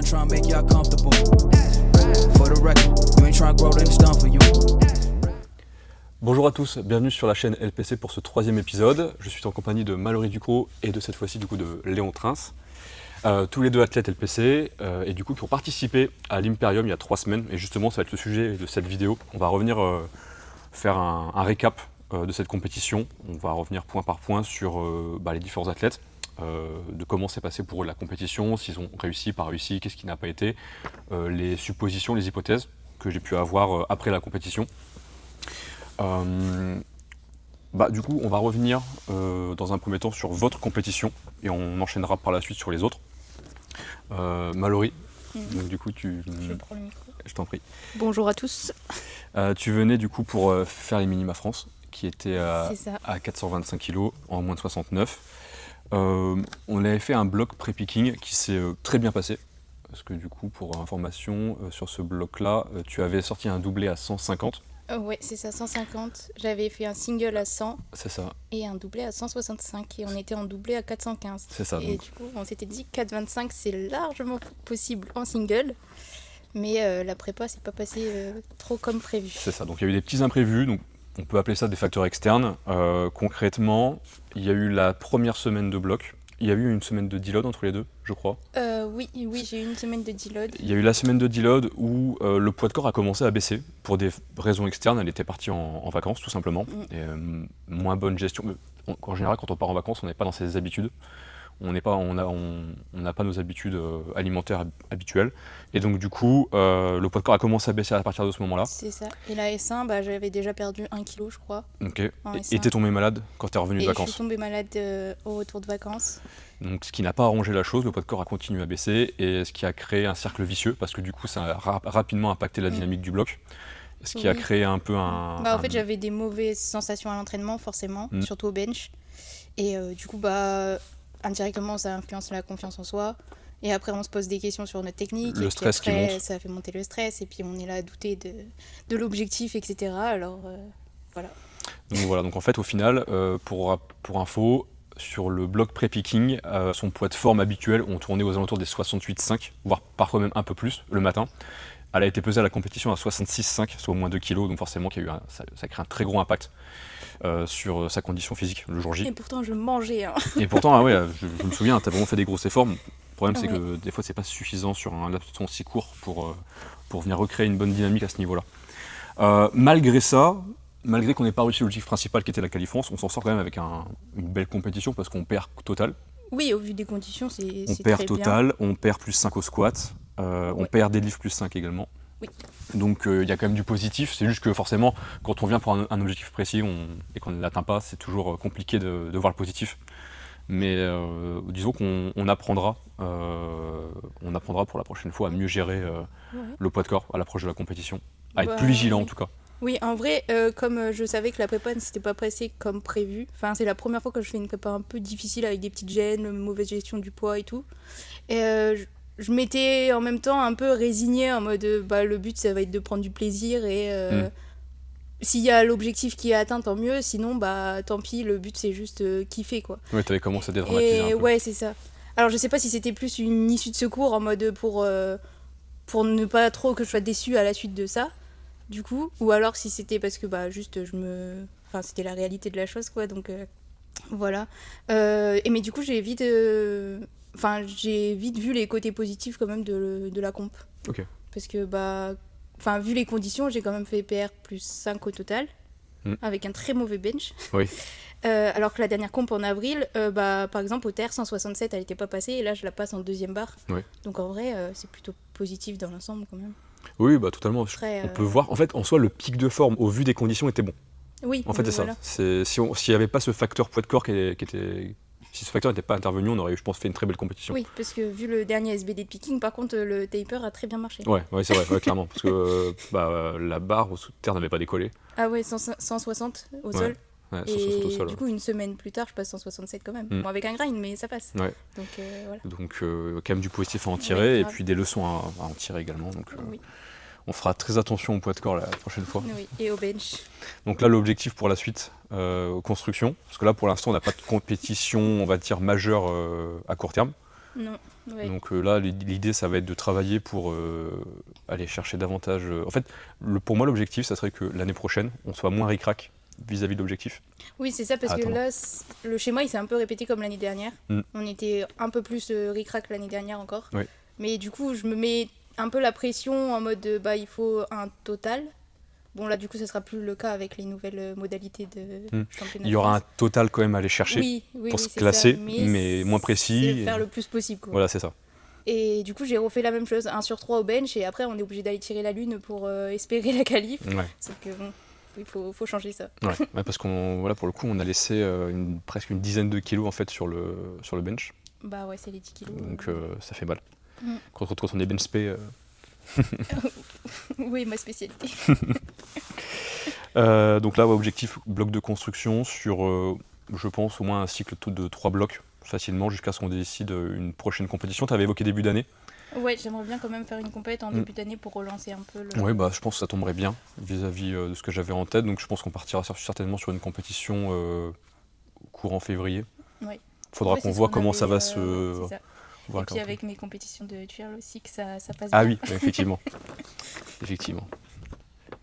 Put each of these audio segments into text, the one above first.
tryna make y'all comfortable. For the record, you ain't tryna grow, then it's done for you. Bonjour à tous, bienvenue sur la chaîne LPC pour ce troisième épisode. Je suis en compagnie de Mallory Ducrot et de cette fois-ci du coup de Léon Trins. Tous les deux athlètes LPC et du coup qui ont participé à l'Imperium il y a 3 semaines. Et justement ça va être le sujet de cette vidéo. On va revenir faire un récap de cette compétition. On va revenir point par point sur les différents athlètes, de comment s'est passé pour eux la compétition, s'ils ont réussi, pas réussi, qu'est-ce qui n'a pas été, les suppositions, les hypothèses que j'ai pu avoir après la compétition. Du coup, on va revenir dans un premier temps sur votre compétition et on enchaînera par la suite sur les autres. Mallory, donc du coup, Je prends le micro. Je t'en prie. Bonjour à tous. Tu venais du coup pour faire les Minima France, qui étaient C'est ça. à 425 kg en moins de 69. On avait fait un bloc pré-picking qui s'est très bien passé. Parce que du coup, pour information, sur ce bloc-là, tu avais sorti un doublé à 150. Ouais, c'est ça, 150. J'avais fait un single à 100 C'est ça. et un doublé à 165. Et on était en doublé à 415. C'est ça, Et donc. du coup, on s'était dit 4,25, c'est largement possible en single. Mais la prépa, c'est pas passé trop comme prévu. C'est ça, donc il y a eu des petits imprévus, donc on peut appeler ça des facteurs externes. Concrètement, il y a eu la première semaine de bloc, il y a eu une semaine de deload entre les deux, je crois. Oui, j'ai eu une semaine de deload. Il y a eu la semaine de deload où le poids de corps a commencé à baisser pour des raisons externes, elle était partie en vacances tout simplement. Et, moins bonne gestion. En général, quand on part en vacances, on n'est pas dans ses habitudes. On n'a pas nos habitudes alimentaires habituelles. Et donc du coup, le poids de corps a commencé à baisser à partir de ce moment-là. C'est ça. Et la S1, j'avais déjà perdu 1 kg, je crois. Ok. En Et S1. t'es tombé malade quand t'es revenu de Et je vacances. suis tombée malade au retour de vacances. Donc ce qui n'a pas arrangé la chose, le poids de corps a continué à baisser et ce qui a créé un cercle vicieux parce que du coup ça a rapidement impacté la dynamique du bloc. Ce qui a Oui. créé un peu un... En fait, j'avais des mauvaises sensations à l'entraînement, forcément, surtout au bench. Et du coup, indirectement, ça influence la confiance en soi. Et après, on se pose des questions sur notre technique. Le et stress puis après, qui monte. ça fait monter le stress. Et puis, on est là à douter de l'objectif, etc. Alors, voilà. Donc voilà, donc en fait au final, pour info, sur le bloc pré-picking, son poids de forme habituel, on tournait aux alentours des 68,5, voire parfois même un peu plus le matin. Elle a été pesée à la compétition à 66,5, soit au moins 2 kg, donc forcément ça crée un très gros impact sur sa condition physique le jour J. Et pourtant, je mangeais. Hein. Et pourtant, je me souviens, tu as vraiment fait des gros efforts. Le problème, c'est que des fois, c'est pas suffisant sur un laps de temps si court pour venir recréer une bonne dynamique à ce niveau-là. Malgré ça, malgré qu'on n'ait pas réussi l'objectif principal qui était la qualif-France, on s'en sort quand même avec une belle compétition parce qu'on perd total. Oui, au vu des conditions, c'est On très perd bien. total, on perd plus 5 au squat, on perd deadlift plus 5 également. Oui. Donc il y a quand même du positif, c'est juste que forcément, quand on vient pour un objectif précis et qu'on ne l'atteint pas, c'est toujours compliqué de voir le positif. Mais disons qu'on apprendra pour la prochaine fois à mieux gérer le poids de corps à l'approche de la compétition, à être plus vigilant en tout cas. Oui, en vrai, comme je savais que la prépa ne s'était pas passée comme prévu, c'est la première fois que je fais une prépa un peu difficile avec des petites gênes, mauvaise gestion du poids et tout. Et je m'étais en même temps un peu résignée en mode le but ça va être de prendre du plaisir et s'il y a l'objectif qui est atteint, tant mieux, sinon tant pis, le but c'est juste kiffer quoi. Ouais, t'avais commencé à dédramatiser un peu. Ouais, c'est ça. Alors je sais pas si c'était plus une issue de secours en mode pour ne pas trop que je sois déçue à la suite de ça. Du coup, ou alors si c'était parce que juste c'était la réalité de la chose quoi, donc voilà. Mais du coup j'ai vite vu les côtés positifs quand même de la comp. Ok. Parce que vu les conditions, j'ai quand même fait PR plus 5 au total, avec un très mauvais bench. Oui. Alors que la dernière comp en avril, par exemple au TR 167 elle n'était pas passée et là je la passe en deuxième barre. Oui. Donc en vrai c'est plutôt positif dans l'ensemble quand même. Oui, totalement. Après, on peut voir, en fait, en soi, le pic de forme, au vu des conditions, était bon. Oui, En fait, c'est voilà. ça. S'il n'y avait pas ce facteur poids de corps si ce facteur n'était pas intervenu, on aurait, je pense, fait une très belle compétition. Oui, parce que vu le dernier SBD de picking, par contre, le taper a très bien marché. Ouais, c'est vrai, clairement. Parce que la barre au terre n'avait pas décollé. Ah ouais, 160 au sol. Ouais, Et 160 au sol. du coup, une semaine plus tard, je passe 167 quand même. Bon, avec un grind, mais ça passe. Ouais. Donc voilà. Donc, quand même du positif à en tirer, Ouais, et puis des leçons à en tirer également. Donc, Oui. on fera très attention au poids de corps la prochaine fois. Oui, et au bench. Donc là, l'objectif pour la suite, construction. Parce que là, pour l'instant, on n'a pas de compétition, on va dire, majeure à court terme. Non, ouais. Donc là, l'idée, ça va être de travailler pour aller chercher davantage. En fait, pour moi, l'objectif, ça serait que l'année prochaine, on soit moins ric-rac vis-à-vis de l'objectif. Oui, c'est ça, parce que Attends. là, le schéma, il s'est un peu répété comme l'année dernière. Mm. On était un peu plus ric-rac l'année dernière encore. Oui. Mais du coup, je me mets un peu la pression en mode, il faut un total. Bon, là, du coup, ce sera plus le cas avec les nouvelles modalités de championnat. Il y aura un de France. total quand même à aller chercher Oui, pour se c'est classer, ça, mais moins précis. C'est faire le plus possible, quoi. Voilà, c'est ça. Et du coup, j'ai refait la même chose, 1 sur 3 au bench, et après, on est obligé d'aller tirer la lune pour espérer la qualif. Ouais. Sauf que bon, il faut changer ça. Ouais, parce qu'on, voilà, pour le coup, on a laissé presque une dizaine de kilos en fait sur le bench. Bah ouais, c'est les 10 kilos. Donc ça fait mal. Mm. Quand on est bench spé. Oui, ma spécialité. Donc là, ouais, objectif bloc de construction sur, je pense, au moins un cycle de 3 blocs facilement jusqu'à ce qu'on décide une prochaine compétition. Tu avais évoqué début d'année. Ouais, j'aimerais bien quand même faire une compète en début d'année pour relancer un peu le... Oui, bah, je pense que ça tomberait bien vis-à-vis de ce que j'avais en tête. Donc je pense qu'on partira certainement sur une compétition courant février. Ouais. Faudra Ouais, qu'on c'est ce voit qu'on comment avait, ça va ouais, se... c'est ça. voir Et puis quand- avec mes compétitions de twirl aussi, que ça passe Ah bien. oui, effectivement. Effectivement.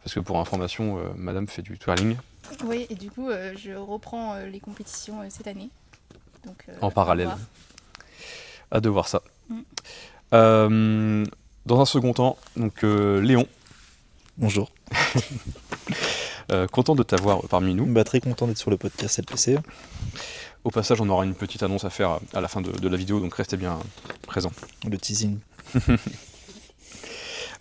Parce que pour information, madame fait du twirling Oui, et du coup, je reprends les compétitions cette année. Donc, en à parallèle. voir. Hâte de voir ça. Mm. Dans un second temps, donc Léon, Bonjour. content de t'avoir parmi nous. Très content d'être sur le podcast LPC. Au passage, on aura une petite annonce à faire à la fin de la vidéo, donc restez bien présents. Le teasing.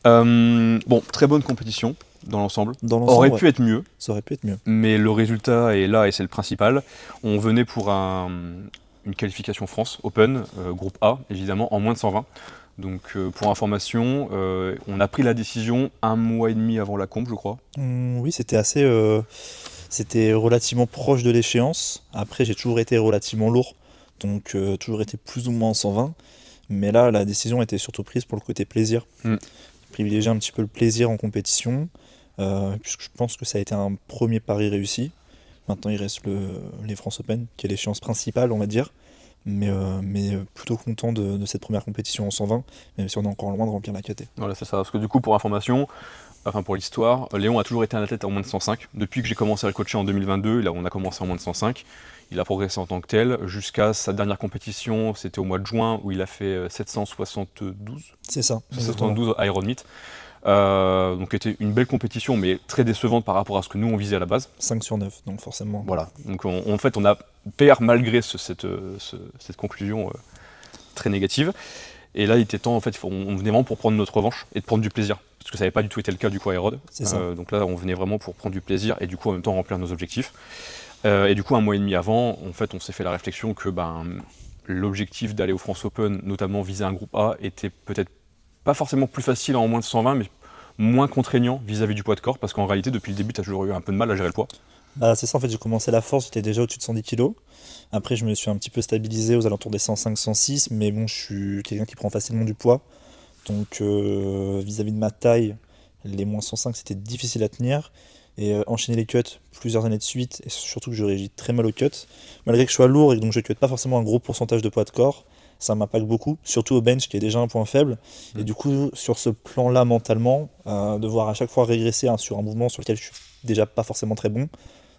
Bon, très bonne compétition dans l'ensemble. Dans l'ensemble, Aurait ouais, pu être mieux, ça aurait pu être mieux. mais le résultat est là et c'est le principal. On venait pour une qualification France Open, groupe A, évidemment, en moins de 120. Donc pour information, on a pris la décision 1 mois et demi avant la comp, je crois. Oui, c'était assez... c'était relativement proche de l'échéance. Après, j'ai toujours été relativement lourd, donc toujours été plus ou moins en 120. Mais là, la décision était surtout prise pour le côté plaisir. Privilégier un petit peu le plaisir en compétition, puisque je pense que ça a été un premier pari réussi. Maintenant, il reste les France Open, qui est l'échéance principale, on va dire. Mais plutôt content de cette première compétition en 120, même si on est encore loin de remplir la KT. Voilà, c'est ça. Parce que du coup, pour information, enfin pour l'histoire, Léon a toujours été un athlète en moins de 105. Depuis que j'ai commencé à le coacher en 2022, là on a commencé en moins de 105. Il a progressé en tant que tel jusqu'à sa dernière compétition, c'était au mois de juin où il a fait 772. C'est ça. 772 Iron Meet. Donc c'était une belle compétition, mais très décevante par rapport à ce que nous on visait à la base. 5 sur 9, donc forcément. Voilà. Donc en fait on a PR malgré cette conclusion très négative. Et là il était temps, en fait, on venait vraiment pour prendre notre revanche et de prendre du plaisir. Parce que ça n'avait pas du tout été le cas du coup à Hérode. C'est ça. Donc là on venait vraiment pour prendre du plaisir et du coup en même temps remplir nos objectifs. Et du coup 1 mois et demi avant, en fait on s'est fait la réflexion que l'objectif d'aller au France Open, notamment viser un groupe A, était peut-être pas forcément plus facile en moins de 120, mais moins contraignant vis-à-vis du poids de corps, parce qu'en réalité, depuis le début, tu as toujours eu un peu de mal à gérer le poids. C'est ça, en fait, j'ai commencé la force, j'étais déjà au-dessus de 110 kg. Après, je me suis un petit peu stabilisé aux alentours des 105-106, mais bon, je suis quelqu'un qui prend facilement du poids. Donc, vis-à-vis de ma taille, les moins 105, c'était difficile à tenir. Et enchaîner les cuts plusieurs années de suite, et surtout que je réagis très mal aux cuts, malgré que je sois lourd et donc je ne cut pas forcément un gros pourcentage de poids de corps, ça m'impacte beaucoup, surtout au bench qui est déjà un point faible. Et du coup, sur ce plan-là, mentalement, devoir à chaque fois régresser sur un mouvement sur lequel je suis déjà pas forcément très bon,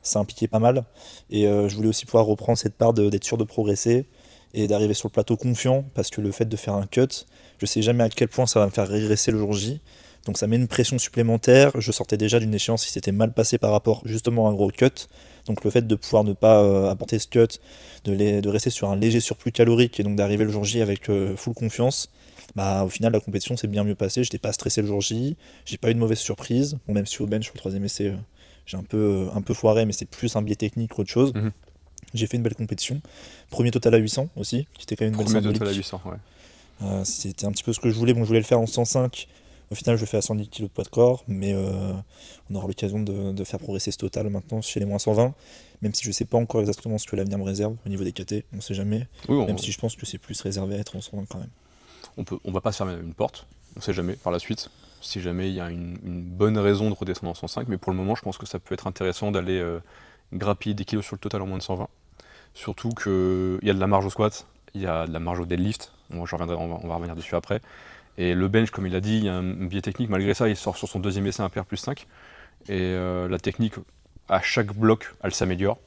ça impliquait pas mal. Et je voulais aussi pouvoir reprendre cette part d'être sûr de progresser et d'arriver sur le plateau confiant, parce que le fait de faire un cut, je sais jamais à quel point ça va me faire régresser le jour J. Donc ça met une pression supplémentaire. Je sortais déjà d'une échéance qui s'était mal passée par rapport justement à un gros cut. Donc le fait de pouvoir ne pas apporter ce cut, de rester sur un léger surplus calorique et donc d'arriver le jour J avec full confiance, au final la compétition s'est bien mieux passée. J'étais pas stressé le jour J, j'ai pas eu de mauvaise surprise. Bon, même si au bench sur le troisième essai j'ai un peu foiré, mais c'est plus un biais technique qu'autre chose. J'ai fait une belle compétition. Premier total à 800 aussi, qui était quand même une belle symbolique. Premier total à 800, ouais. C'était un petit peu ce que je voulais. Bon, je voulais le faire en 105. Au final, je le fais à 110 kg de poids de corps, mais on aura l'occasion de faire progresser ce total maintenant chez les moins 120, même si je ne sais pas encore exactement ce que l'avenir me réserve au niveau des KT, on ne sait jamais, Oui, même si je pense que c'est plus réservé à être en 120 quand même. On va pas se fermer une porte, on ne sait jamais par la suite, si jamais il y a une bonne raison de redescendre en 105, mais pour le moment, je pense que ça peut être intéressant d'aller grappiller des kilos sur le total en moins de 120. Surtout qu'il y a de la marge au squat, il y a de la marge au deadlift, on va revenir dessus après. Et le bench, comme il a dit, il y a un biais technique, malgré ça, il sort sur son deuxième essai un PR plus 5. Et la technique, à chaque bloc, elle s'améliore.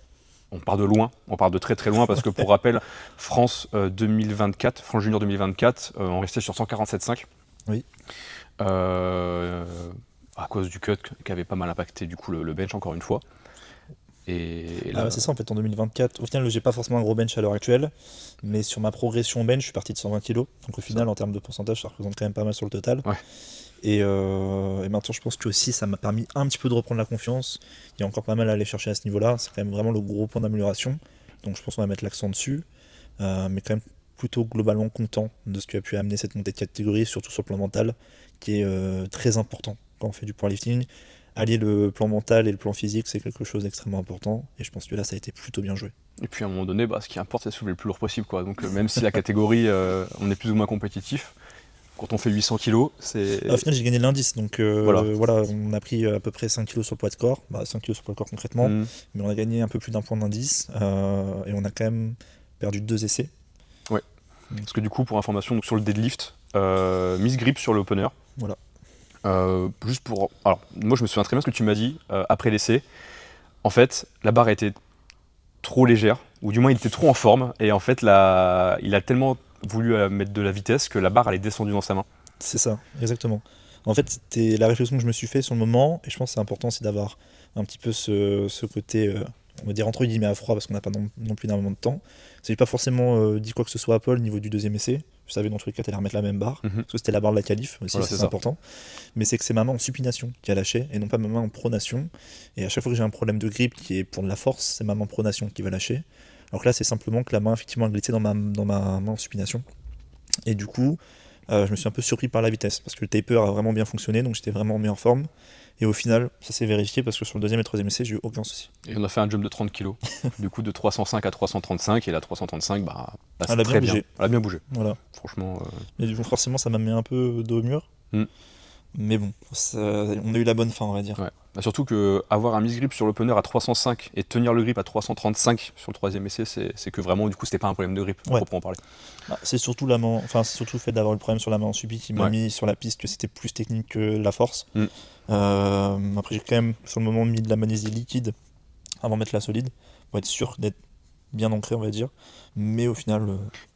On part de loin, on part de très très loin, parce que pour rappel, France 2024, France Junior 2024, on restait sur 147,5. Oui. À cause du cut qui avait pas mal impacté du coup le bench encore une fois. Et là, C'est ça en fait, en 2024. Au final, j'ai pas forcément un gros bench à l'heure actuelle, mais sur ma progression bench, je suis parti de 120 kg. Donc au final, en termes de pourcentage, ça représente quand même pas mal sur le total. Ouais. Et maintenant, je pense que aussi, ça m'a permis un petit peu de reprendre la confiance. Il y a encore pas mal à aller chercher à ce niveau-là. C'est quand même vraiment le gros point d'amélioration. Donc je pense qu'on va mettre l'accent dessus. Mais quand même plutôt globalement content de ce qui a pu amener cette montée de catégorie, surtout sur le plan mental, qui est très important quand on fait du powerlifting. Allier le plan mental et le plan physique, c'est quelque chose d'extrêmement important. Et je pense que là, ça a été plutôt bien joué. et puis à un moment donné, ce qui importe, c'est de soulever le plus lourd possible, quoi. Donc même si la catégorie, on est plus ou moins compétitif, quand on fait 800 kg, c'est... Au final, j'ai gagné l'indice. Donc Voilà. on a pris à peu près 5 kg sur le poids de corps. 5 kg sur le poids de corps concrètement. Mais on a gagné un peu plus d'un point d'indice. Et on a quand même perdu 2 essais. Parce que du coup, pour information, donc sur le deadlift, mise grip sur le opener. Voilà. Juste pour... Alors, moi je me souviens très bien ce que tu m'as dit après l'essai. En fait, la barre était trop légère, ou du moins il était trop en forme, et en fait, il a tellement voulu mettre de la vitesse que la barre elle est descendue dans sa main. C'est ça, exactement. En fait, c'était la réflexion que je me suis fait sur le moment, et je pense que c'est important aussi d'avoir un petit peu ce côté, on va dire entre guillemets à froid, parce qu'on n'a pas non plus énormément de temps. J'ai pas forcément dit quoi que ce soit à Paul au niveau du deuxième essai. Je savais dans tous les cas t'allais remettre la même barre, parce que c'était la barre de la qualif aussi, Voilà, c'est c'est ça. important. Mais c'est que c'est ma main en supination qui a lâché, et non pas ma main en pronation. Et à chaque fois que j'ai un problème de grip qui est pour de la force, c'est ma main en pronation qui va lâcher. Alors que là, c'est simplement que la main effectivement a glissé dans ma main en supination. Et du coup, je me suis un peu surpris par la vitesse, parce que le taper a vraiment bien fonctionné, donc j'étais vraiment mis en forme. Et au final, ça s'est vérifié, parce que sur le deuxième et troisième essai, j'ai eu aucun souci. Et on a fait un jump de 30 kg, du coup de 305 à 335, et la 335, c'est Elle a très bien bougé. Elle a bien bougé, Voilà. franchement. Mais du coup, forcément, ça m'a mis un peu dos au mur. Mais bon, on a eu la bonne fin, on va dire. Ouais. Surtout qu'avoir un mise grip sur l'opener à 305 et tenir le grip à 335 sur le troisième essai, c'est que vraiment, du coup, c'était pas un problème de grip, Ouais. proprement parler. C'est surtout c'est surtout le fait d'avoir le problème sur la main en subi qui m'a mis sur la piste que c'était plus technique que la force. Après, j'ai quand même, sur le moment, mis de la magnésie liquide avant de mettre la solide, pour être sûr d'être bien ancré, on va dire. Mais au final...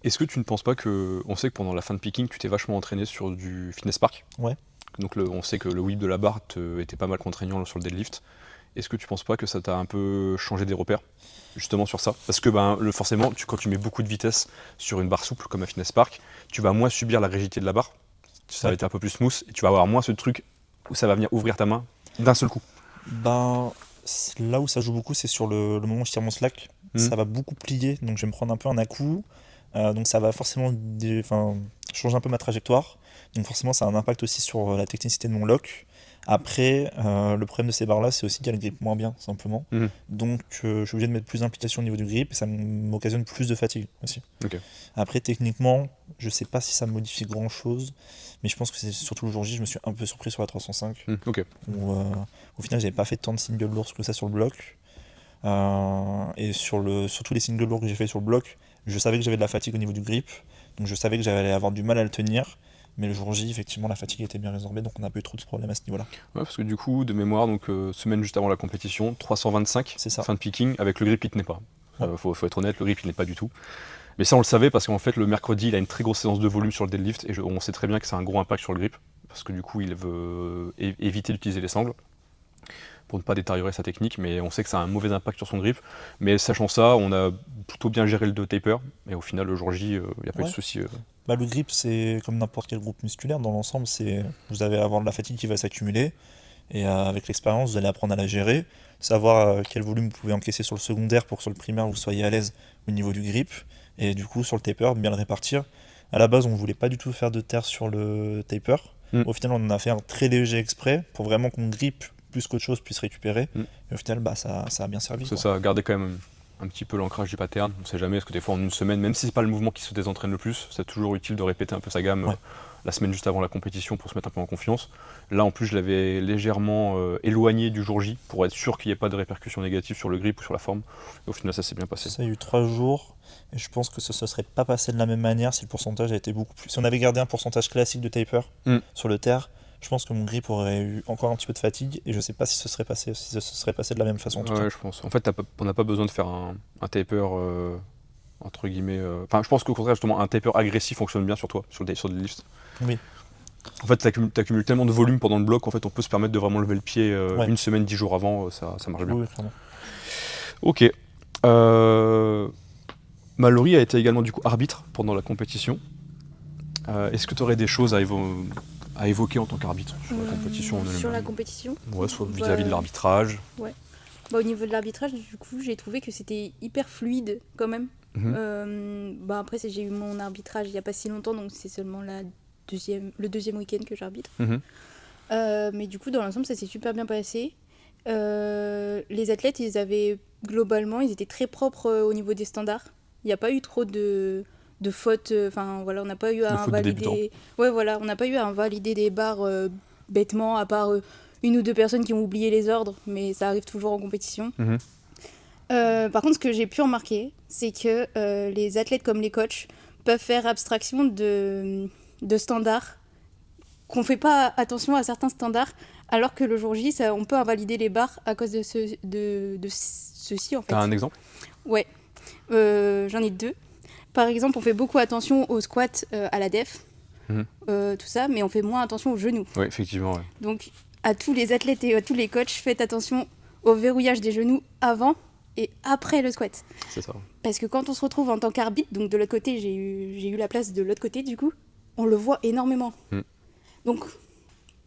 Est-ce que tu ne penses pas que... On sait que pendant la fin de picking, tu t'es vachement entraîné sur du fitness park. Ouais. Donc on sait que le whip de la barre était pas mal contraignant sur le deadlift. Est-ce que tu penses pas que ça t'a un peu changé des repères justement sur ça? Parce que forcément, quand tu mets beaucoup de vitesse sur une barre souple comme un fitness park, tu vas moins subir la rigidité de la barre. Ça va être un peu plus smooth et tu vas avoir moins ce truc où ça va venir ouvrir ta main d'un seul coup. Là où ça joue beaucoup, c'est sur le moment où je tire mon slack. Ça va beaucoup plier, donc je vais me prendre un peu un à-coup. Donc ça va forcément changer un peu ma trajectoire. Donc forcément, ça a un impact aussi sur la technicité de mon lock. Après, le problème de ces barres-là, c'est aussi qu'elles grippent moins bien, simplement. Donc je suis obligé de mettre plus d'implication au niveau du grip, et ça m'occasionne plus de fatigue aussi. Okay. Après, techniquement, je sais pas si ça modifie grand-chose, mais je pense que c'est surtout le jour J, je me suis un peu surpris sur la 305. Okay. Où, au final, j'avais pas fait tant de singles lourds que ça sur le bloc. Et sur tous les singles lourds que j'ai fait sur le bloc, je savais que j'avais de la fatigue au niveau du grip, donc je savais que j'allais avoir du mal à le tenir. Mais le jour J, effectivement, la fatigue était bien résorbée, donc on n'a pas eu trop de problèmes à ce niveau-là. Ouais, parce que du coup, de mémoire, semaine juste avant la compétition, 325, c'est ça. Fin de picking, avec le grip qui tenait pas. Ouais. Faut être honnête, le grip il n'est pas du tout. Mais ça, on le savait parce qu'en fait, le mercredi, il a une très grosse séance de volume sur le deadlift, et on sait très bien que c'est un gros impact sur le grip, parce que du coup, il veut éviter d'utiliser les sangles pour ne pas détériorer sa technique, mais on sait que ça a un mauvais impact sur son grip. Mais sachant ça, on a plutôt bien géré le taper, et au final, le jour J, il n'y a pas eu de souci. Le grip, c'est comme n'importe quel groupe musculaire. Dans l'ensemble, vous allez avoir de la fatigue qui va s'accumuler, et avec l'expérience, vous allez apprendre à la gérer, savoir quel volume vous pouvez encaisser sur le secondaire pour que sur le primaire, vous soyez à l'aise au niveau du grip, et du coup, sur le taper, bien le répartir. À la base, on ne voulait pas du tout faire de terre sur le taper. Au final, on en a fait un très léger exprès pour vraiment qu'on grippe plus qu'autre chose puisse récupérer. Et au final, ça a bien servi. C'est ça, garder quand même un petit peu l'ancrage du pattern. On ne sait jamais, parce que des fois en une semaine, même si c'est pas le mouvement qui se désentraîne le plus, c'est toujours utile de répéter un peu sa gamme la semaine juste avant la compétition pour se mettre un peu en confiance. Là, en plus, je l'avais légèrement éloigné du jour J pour être sûr qu'il n'y ait pas de répercussions négatives sur le grip ou sur la forme. Et au final, ça s'est bien passé. Ça a eu 3 jours, et je pense que ça ne serait pas passé de la même manière si le pourcentage a été beaucoup plus. Si on avait gardé un pourcentage classique de taper sur le terre, je pense que mon grip aurait eu encore un petit peu de fatigue, et je ne sais pas si ce serait passé de la même façon. En tout cas. Ouais, je pense. En fait, on n'a pas besoin de faire un taper entre guillemets. Enfin, je pense qu'au contraire, justement, un taper agressif fonctionne bien sur toi, sur le deadlift. Oui. En fait, t'accumules tellement de volume pendant le bloc, en fait, on peut se permettre de vraiment lever le pied une semaine, 10 jours avant, ça marche bien. Oui, clairement. Ok. Mallory a été également du coup arbitre pendant la compétition. Est-ce que tu aurais des choses à évoquer en tant qu'arbitre sur la compétition en elle-même ? Sur la compétition, Ouais, soit vis-à-vis de l'arbitrage. au niveau de l'arbitrage, du coup, j'ai trouvé que c'était hyper fluide quand même. Après, j'ai eu mon arbitrage il n'y a pas si longtemps, donc c'est seulement le deuxième week-end que j'arbitre. Mais du coup, dans l'ensemble, ça s'est super bien passé. Les athlètes, ils étaient très propres au niveau des standards. Il n'y a pas eu trop de fautes. Enfin, voilà, on n'a pas eu à invalider. Ouais, voilà, on n'a pas eu à invalider des barres bêtement, à part une ou deux personnes qui ont oublié les ordres, mais ça arrive toujours en compétition. Par contre, ce que j'ai pu remarquer, c'est que les athlètes comme les coachs peuvent faire abstraction de standards, qu'on ne fait pas attention à certains standards, alors que le jour J, on peut invalider les barres à cause de ceci, en fait. T'as un exemple ? Ouais, j'en ai 2. Par exemple, on fait beaucoup attention au squat, à la def, tout ça, mais on fait moins attention aux genoux. Oui, effectivement. Ouais. Donc, à tous les athlètes et à tous les coachs, faites attention au verrouillage des genoux avant et après le squat. C'est ça. Parce que quand on se retrouve en tant qu'arbitre, donc de l'autre côté, j'ai eu la place de l'autre côté, du coup, on le voit énormément. Donc,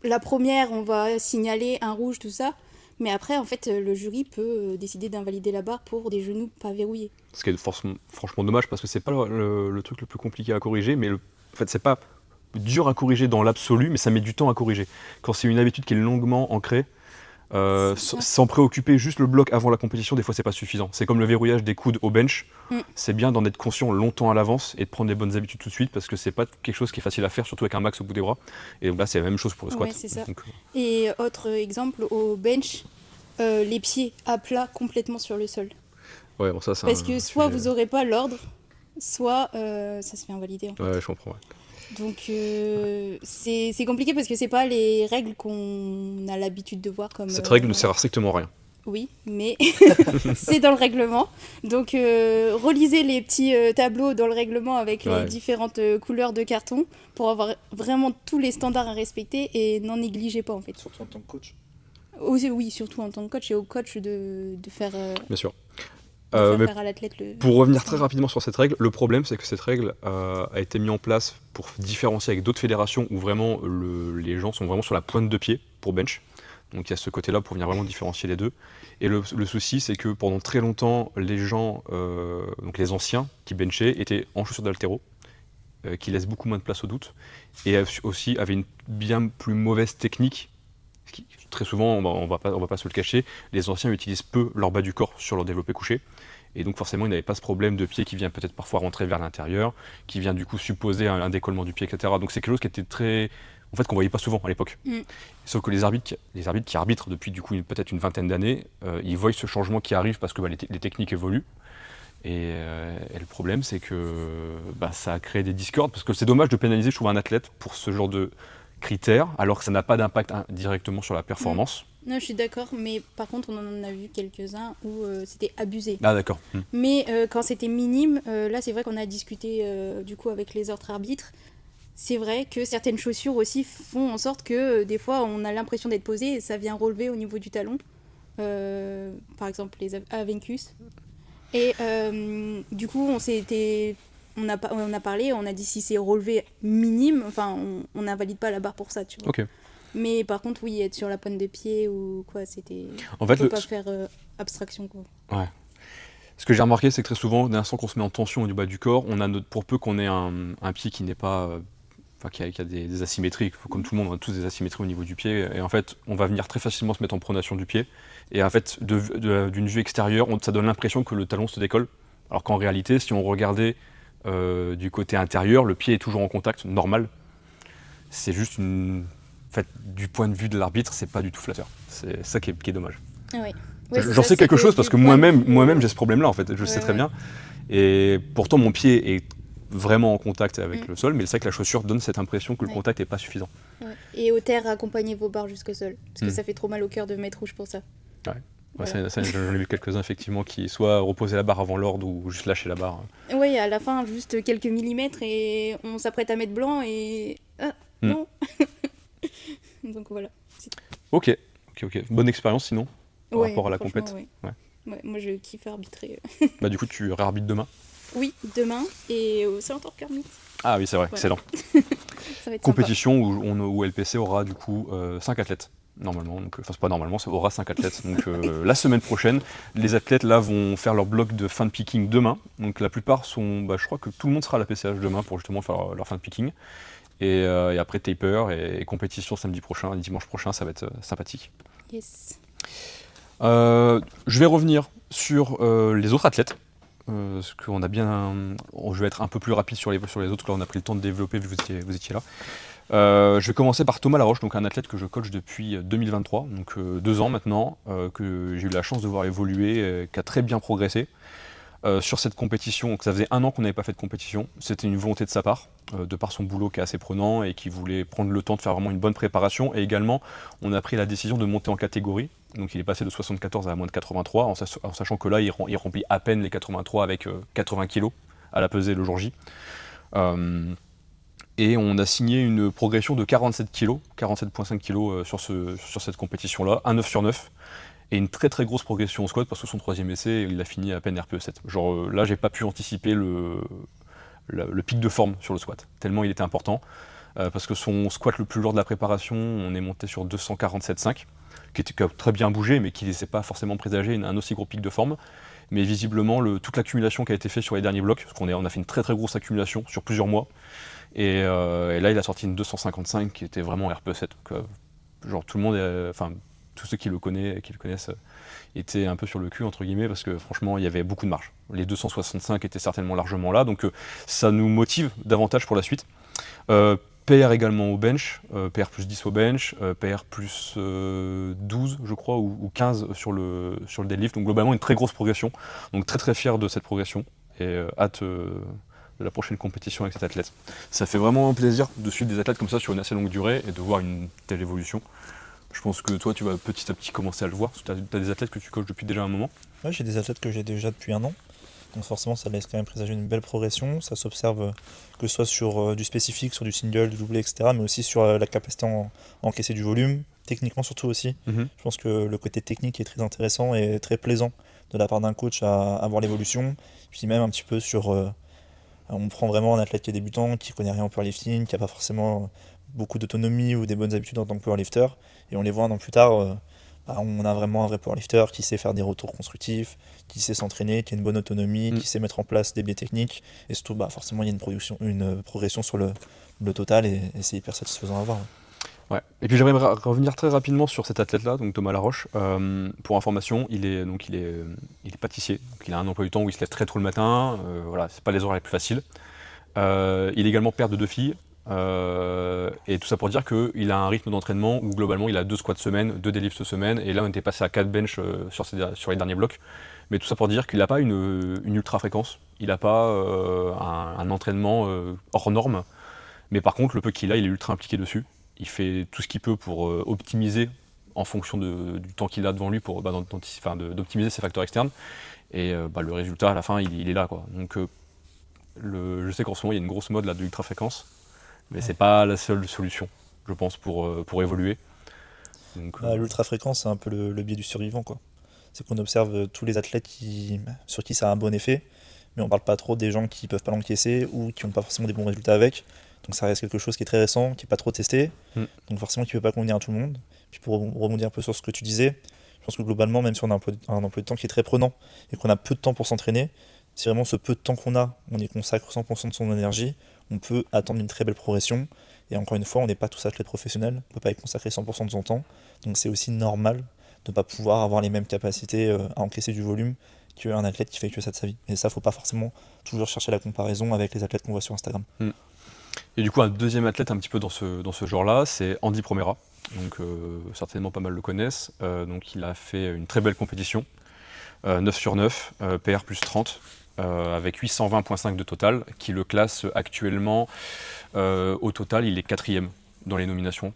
la première, on va signaler un rouge, tout ça. Mais après, en fait, le jury peut décider d'invalider la barre pour des genoux pas verrouillés. Ce qui est franchement dommage parce que c'est pas le truc le plus compliqué à corriger, mais en fait, c'est pas dur à corriger dans l'absolu, mais ça met du temps à corriger. Quand c'est une habitude qui est longuement ancrée, sans préoccuper juste le bloc avant la compétition, des fois c'est pas suffisant. C'est comme le verrouillage des coudes au bench. C'est bien d'en être conscient longtemps à l'avance et de prendre des bonnes habitudes tout de suite parce que c'est pas quelque chose qui est facile à faire, surtout avec un max au bout des bras. Et donc là, c'est la même chose pour le squat. Ouais, c'est ça. Donc, et autre exemple, au bench, les pieds à plat complètement sur le sol. Ouais, bon, ça, c'est parce que soit vous aurez pas l'ordre, soit ça se fait invalider. En fait. Ouais, je comprends. Ouais. Donc c'est compliqué parce que c'est pas les règles qu'on a l'habitude de voir comme. Cette règle ne sert à strictement rien. Oui, mais c'est dans le règlement. Donc relisez les petits tableaux dans le règlement avec les différentes couleurs de carton pour avoir vraiment tous les standards à respecter et n'en négligez pas en fait. Surtout en tant que coach. Oui, surtout en tant que coach et au coach de faire. Bien sûr. Faire à l'athlète pour revenir très rapidement sur cette règle, le problème c'est que cette règle a été mise en place pour différencier avec d'autres fédérations où vraiment les gens sont vraiment sur la pointe de pied pour bench. Donc il y a ce côté-là pour venir vraiment différencier les deux. Et le souci c'est que pendant très longtemps, les gens, donc les anciens qui benchaient étaient en chaussures d'haltéro, qui laissent beaucoup moins de place au doute, et aussi avaient une bien plus mauvaise technique. Très souvent, on va pas se le cacher, les anciens utilisent peu leur bas du corps sur leur développé couché. Et donc forcément, ils n'avaient pas ce problème de pied qui vient peut-être parfois rentrer vers l'intérieur, qui vient du coup supposer un décollement du pied, etc. Donc c'est quelque chose qui était qu'on voyait pas souvent à l'époque. Sauf que les arbitres qui arbitrent depuis du coup peut-être une vingtaine d'années, ils voient ce changement qui arrive parce que les techniques évoluent. Et le problème, c'est que ça a créé des discordes, parce que c'est dommage de pénaliser, je trouve, un athlète pour ce genre de critères, alors que ça n'a pas d'impact directement sur la performance. Non, je suis d'accord, mais par contre, on en a vu quelques-uns où c'était abusé. Ah, d'accord. Mais quand c'était minime, là, c'est vrai qu'on a discuté du coup avec les autres arbitres. C'est vrai que certaines chaussures aussi font en sorte que des fois, on a l'impression d'être posé et ça vient relever au niveau du talon. Par exemple, les Avencus. Et du coup, on a parlé, on a dit si c'est relevé minime, enfin, on n'invalide pas la barre pour ça, tu vois. Ok. Mais par contre, oui, être sur la pointe de pied ou quoi, c'était. En fait, on peut pas faire abstraction, quoi. Ouais. Ce que j'ai remarqué, c'est que très souvent, dès l'instant qu'on se met en tension du bas du corps, on a pour peu qu'on ait un pied qui n'est pas. Qui a des asymétries, comme tout le monde, on a tous des asymétries au niveau du pied, et en fait, on va venir très facilement se mettre en pronation du pied, et en fait, d'une vue extérieure, ça donne l'impression que le talon se décolle, alors qu'en réalité, si on regardait du côté intérieur, le pied est toujours en contact, normal. c'est juste une... En fait, du point de vue de l'arbitre, c'est pas du tout flatteur. C'est ça qui est dommage. Ah oui. Ouais, c'est J'en ça, sais quelque c'est chose que parce du que point de moi-même vue, j'ai ce problème-là en fait, je le sais ouais, très ouais. bien. Et pourtant mon pied est vraiment en contact avec Mm. le sol, mais c'est vrai que la chaussure donne cette impression que le Ouais. contact n'est pas suffisant. Ouais. Et au terre, accompagnez vos barres jusqu'au sol. Parce que Mm. ça fait trop mal au cœur de mettre rouge pour ça. Ouais, Voilà. ça, j'en ai vu quelques-uns effectivement qui soit reposaient la barre avant l'ordre ou juste lâcher la barre. Oui, à la fin, juste quelques millimètres et on s'apprête à mettre blanc et... Ah, Mm. non. Donc voilà. Ok. Bonne expérience sinon par Ouais, rapport à la franchement, compète. ouais. Ouais. Ouais, moi, je kiffe arbitrer. Bah du coup tu réarbitres demain. Oui, demain et au Saint Kermit. Ah oui c'est vrai, Voilà. excellent. Ça va être Compétition où LPC aura du coup 5 athlètes. Normalement, donc, enfin c'est pas normalement, ça aura 5 athlètes. Donc la semaine prochaine, les athlètes là vont faire leur bloc de fin de picking demain. Donc la plupart sont, je crois que tout le monde sera à la PCH demain pour justement faire leur fin de picking. Et après taper et compétition samedi prochain, dimanche prochain, ça va être sympathique. sympa. Yes. Je vais revenir sur les autres athlètes. Parce qu'on a bien, je vais être un peu plus rapide sur les autres, là on a pris le temps de développer vu que vous étiez là. Je vais commencer par Thomas Laroche, donc un athlète que je coach depuis 2023, donc 2 ans maintenant, que j'ai eu la chance de voir évoluer, qui a très bien progressé sur cette compétition. Donc ça faisait 1 an qu'on n'avait pas fait de compétition, c'était une volonté de sa part, de par son boulot qui est assez prenant et qui voulait prendre le temps de faire vraiment une bonne préparation. Et également, on a pris la décision de monter en catégorie. Donc il est passé de 74 à moins de 83, en sachant que là, il remplit à peine les 83 avec 80 kg à la pesée le jour J. Et on a signé une progression de 47 kg, 47,5 kg sur cette compétition-là, un 9 sur 9. Et une très très grosse progression au squat parce que son 3e essai, il a fini à peine RPE 7. Genre là, j'ai pas pu anticiper le pic de forme sur le squat, tellement il était important. Parce que son squat le plus lourd de la préparation, on est monté sur 247,5, qui a très bien bougé, mais qui ne laissait pas forcément présager un aussi gros pic de forme. Mais visiblement, toute l'accumulation qui a été faite sur les derniers blocs, parce qu'on a fait une très très grosse accumulation sur plusieurs mois, et là il a sorti une 255 qui était vraiment RPE 7. Donc, genre tout le monde, enfin tous ceux qui le connaissent, étaient un peu sur le cul entre guillemets, parce que franchement il y avait beaucoup de marge. Les 265 étaient certainement largement là, donc ça nous motive davantage pour la suite. PR également au bench, PR plus 10 au bench, PR plus 12 je crois, ou 15 sur le deadlift, donc globalement une très grosse progression, donc très très fier de cette progression, et hâte de la prochaine compétition avec cet athlète. Ça fait vraiment plaisir de suivre des athlètes comme ça sur une assez longue durée, et de voir une telle évolution. Je pense que toi tu vas petit à petit commencer à le voir, parce que tu as des athlètes que tu coaches depuis déjà un moment. Ouais, j'ai des athlètes que j'ai déjà depuis 1 an. Donc forcément, ça laisse quand même présager une belle progression. Ça s'observe que ce soit sur du spécifique, sur du single, du doublé, etc. Mais aussi sur la capacité à encaisser du volume, techniquement surtout aussi. Mm-hmm. Je pense que le côté technique est très intéressant et très plaisant de la part d'un coach à voir l'évolution. Puis même un petit peu sur... on prend vraiment un athlète qui est débutant, qui connaît rien en powerlifting, qui n'a pas forcément beaucoup d'autonomie ou des bonnes habitudes en tant que powerlifter. Et on les voit 1 an plus tard... on a vraiment un vrai powerlifter qui sait faire des retours constructifs, qui sait s'entraîner, qui a une bonne autonomie, qui sait mettre en place des biais techniques. Et surtout, forcément, il y a une progression sur le total et c'est hyper satisfaisant à voir. Ouais. Et puis j'aimerais revenir très rapidement sur cet athlète-là, donc Thomas Laroche. Pour information, il est pâtissier, donc il a un emploi du temps où il se lève très tôt le matin. Voilà, c'est pas les horaires les plus faciles. Il est également père de 2 filles. Et tout ça pour dire qu'il a un rythme d'entraînement où globalement il a 2 squats semaine, 2 deadlifts semaine, et là on était passé à 4 bench sur les derniers blocs. Mais tout ça pour dire qu'il n'a pas une ultra fréquence, il n'a pas un entraînement hors norme, mais par contre le peu qu'il a, il est ultra impliqué dessus. Il fait tout ce qu'il peut pour optimiser en fonction du temps qu'il a devant lui pour d'optimiser ses facteurs externes. Et le résultat à la fin il est là, quoi. Donc je sais qu'en ce moment il y a une grosse mode là, de l'ultra fréquence. Mais c'est pas la seule solution, je pense, pour évoluer. L'ultra fréquence, c'est un peu le biais du survivant, quoi. C'est qu'on observe tous les athlètes sur qui ça a un bon effet, mais on parle pas trop des gens qui peuvent pas l'encaisser ou qui n'ont pas forcément des bons résultats avec. Donc ça reste quelque chose qui est très récent, qui est pas trop testé, donc forcément qui peut pas convenir à tout le monde. Puis pour rebondir un peu sur ce que tu disais, je pense que globalement, même si on a un emploi de temps qui est très prenant et qu'on a peu de temps pour s'entraîner, si vraiment ce peu de temps qu'on a, on y consacre 100% de son énergie, on peut attendre une très belle progression. Et encore une fois, on n'est pas tous athlètes professionnels, on ne peut pas y consacrer 100% de son temps. Donc c'est aussi normal de ne pas pouvoir avoir les mêmes capacités à encaisser du volume qu'un athlète qui fait que ça de sa vie. Et ça, il ne faut pas forcément toujours chercher la comparaison avec les athlètes qu'on voit sur Instagram. Et du coup, un deuxième athlète un petit peu dans ce genre-là, c'est Andy Promera. Donc, certainement pas mal le connaissent. Donc, il a fait une très belle compétition, 9 sur 9, PR plus 30, avec 820,5 de total, qui le classe actuellement, au total, il est 4e dans les nominations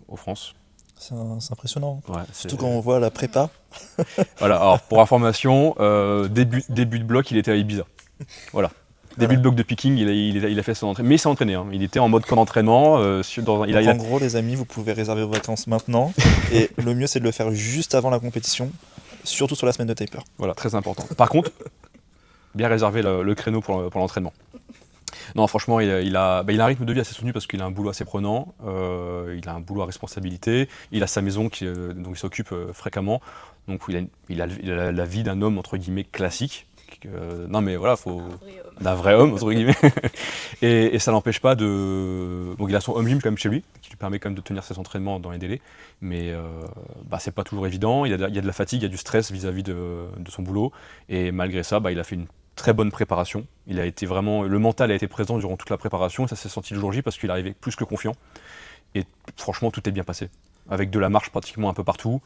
en France. C'est impressionnant. Ouais, Surtout quand on voit la prépa. Voilà, alors pour information, début de bloc, il était à Ibiza. Voilà. Début de bloc de picking, il a fait son entraînement. Mais il s'est entraîné, hein. Il était en mode camp d'entraînement. En gros, les amis, vous pouvez réserver vos vacances maintenant. Et le mieux, c'est de le faire juste avant la compétition, surtout sur la semaine de taper. Voilà, très important. Par contre, bien réserver le créneau pour l'entraînement. Non, franchement, il a un rythme de vie assez soutenu parce qu'il a un boulot assez prenant, il a un boulot à responsabilité, il a sa maison dont il s'occupe fréquemment, donc il a la vie d'un homme entre guillemets classique. Non mais voilà, d'un vrai homme entre guillemets. et ça n'empêche pas de. Donc il a son home gym quand même chez lui, qui lui permet quand même de tenir ses entraînements dans les délais, mais c'est pas toujours évident. Il y a de la fatigue, il y a du stress vis-à-vis de son boulot, et malgré ça, il a fait une très bonne préparation. Le mental a été présent durant toute la préparation et ça s'est senti le jour J parce qu'il arrivait plus que confiant. Et franchement, tout est bien passé. Avec de la marche pratiquement un peu partout.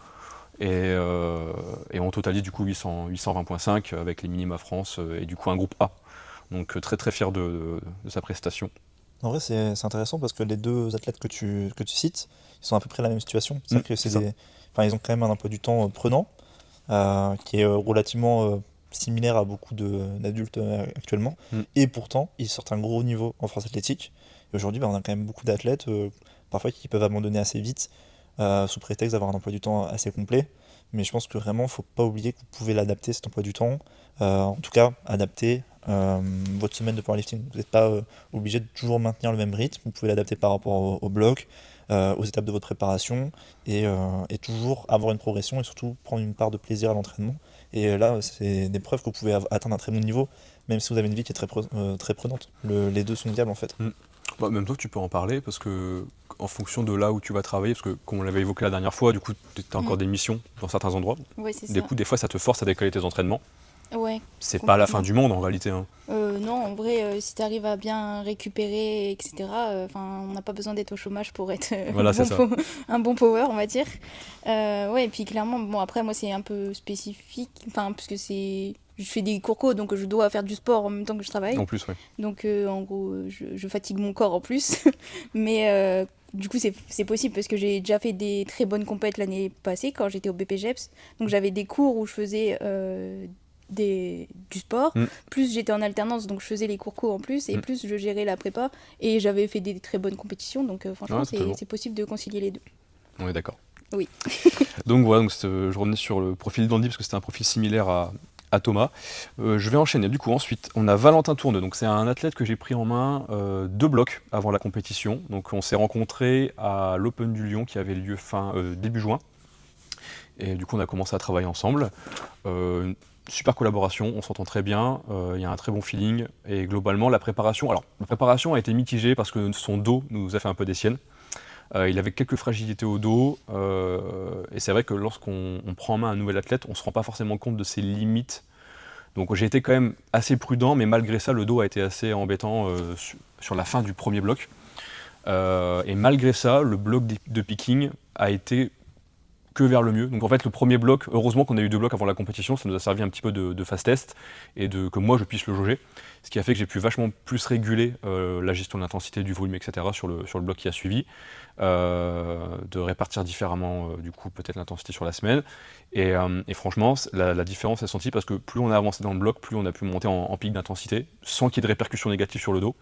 Et on totalise du coup 820,5 avec les minima France et du coup un groupe A. Donc très très fier de sa prestation. En vrai, c'est intéressant parce que les deux athlètes que tu cites, ils sont à peu près la même situation. C'est-à-dire que ils ont quand même un emploi du temps prenant, qui est relativement similaire à beaucoup d'adultes actuellement. Et pourtant, ils sortent un gros niveau en force athlétique. Et aujourd'hui, on a quand même beaucoup d'athlètes, parfois qui peuvent abandonner assez vite, sous prétexte d'avoir un emploi du temps assez complet. Mais je pense que vraiment, il ne faut pas oublier que vous pouvez l'adapter, cet emploi du temps. En tout cas, adapter votre semaine de powerlifting. Vous n'êtes pas obligé de toujours maintenir le même rythme. Vous pouvez l'adapter par rapport au bloc, aux étapes de votre préparation, et toujours avoir une progression et surtout prendre une part de plaisir à l'entraînement. Et là, c'est des preuves que vous pouvez atteindre un très bon niveau, même si vous avez une vie qui est très prenante. Les deux sont viables en fait. Même toi, tu peux en parler parce que en fonction de là où tu vas travailler, parce que comme on l'avait évoqué la dernière fois, du coup, tu as encore des missions dans certains endroits. Ouais, c'est Du ça. coup, des fois, ça te force à décaler tes entraînements. Ouais. C'est pas la fin du monde en réalité. Hein. Non, en vrai, si tu arrives à bien récupérer, etc., on n'a pas besoin d'être au chômage pour être Voilà, c'est ça. un bon power, on va dire. Ouais, et puis clairement, bon, après, moi, c'est un peu spécifique, puisque je fais des cours co, donc je dois faire du sport en même temps que je travaille. En plus, oui. Donc, en gros, je fatigue mon corps en plus. Mais du coup, c'est possible parce que j'ai déjà fait des très bonnes compètes l'année passée quand j'étais au BPGEPS. Donc, j'avais des cours où je faisais du sport, plus j'étais en alternance, donc je faisais les cours co en plus, et plus je gérais la prépa, et j'avais fait des très bonnes compétitions, donc franchement, c'est possible de concilier les deux. On est d'accord. Oui. Donc voilà, je revenais sur le profil d'Andy parce que c'était un profil similaire à Thomas. Je vais enchaîner. Du coup, ensuite, on a Valentin Tourneux. Donc c'est un athlète que j'ai pris en main 2 blocs avant la compétition. Donc on s'est rencontrés à l'Open du Lyon qui avait lieu début juin. Et du coup, on a commencé à travailler ensemble. Super collaboration, on s'entend très bien, il y a un très bon feeling, et globalement la préparation a été mitigée parce que son dos nous a fait un peu des siennes. Il avait quelques fragilités au dos, et c'est vrai que lorsqu'on prend en main un nouvel athlète, on ne se rend pas forcément compte de ses limites. Donc j'ai été quand même assez prudent, mais malgré ça, le dos a été assez embêtant sur la fin du premier bloc. Et malgré ça, le bloc de picking a été que vers le mieux. Donc en fait, le premier bloc, heureusement qu'on a eu 2 blocs avant la compétition, ça nous a servi un petit peu de fast test et que moi je puisse le jauger, ce qui a fait que j'ai pu vachement plus réguler la gestion de l'intensité, du volume, etc. sur le bloc qui a suivi, de répartir différemment du coup peut-être l'intensité sur la semaine, et franchement la différence est sentie parce que plus on a avancé dans le bloc, plus on a pu monter en pic d'intensité sans qu'il y ait de répercussions négatives sur le dos.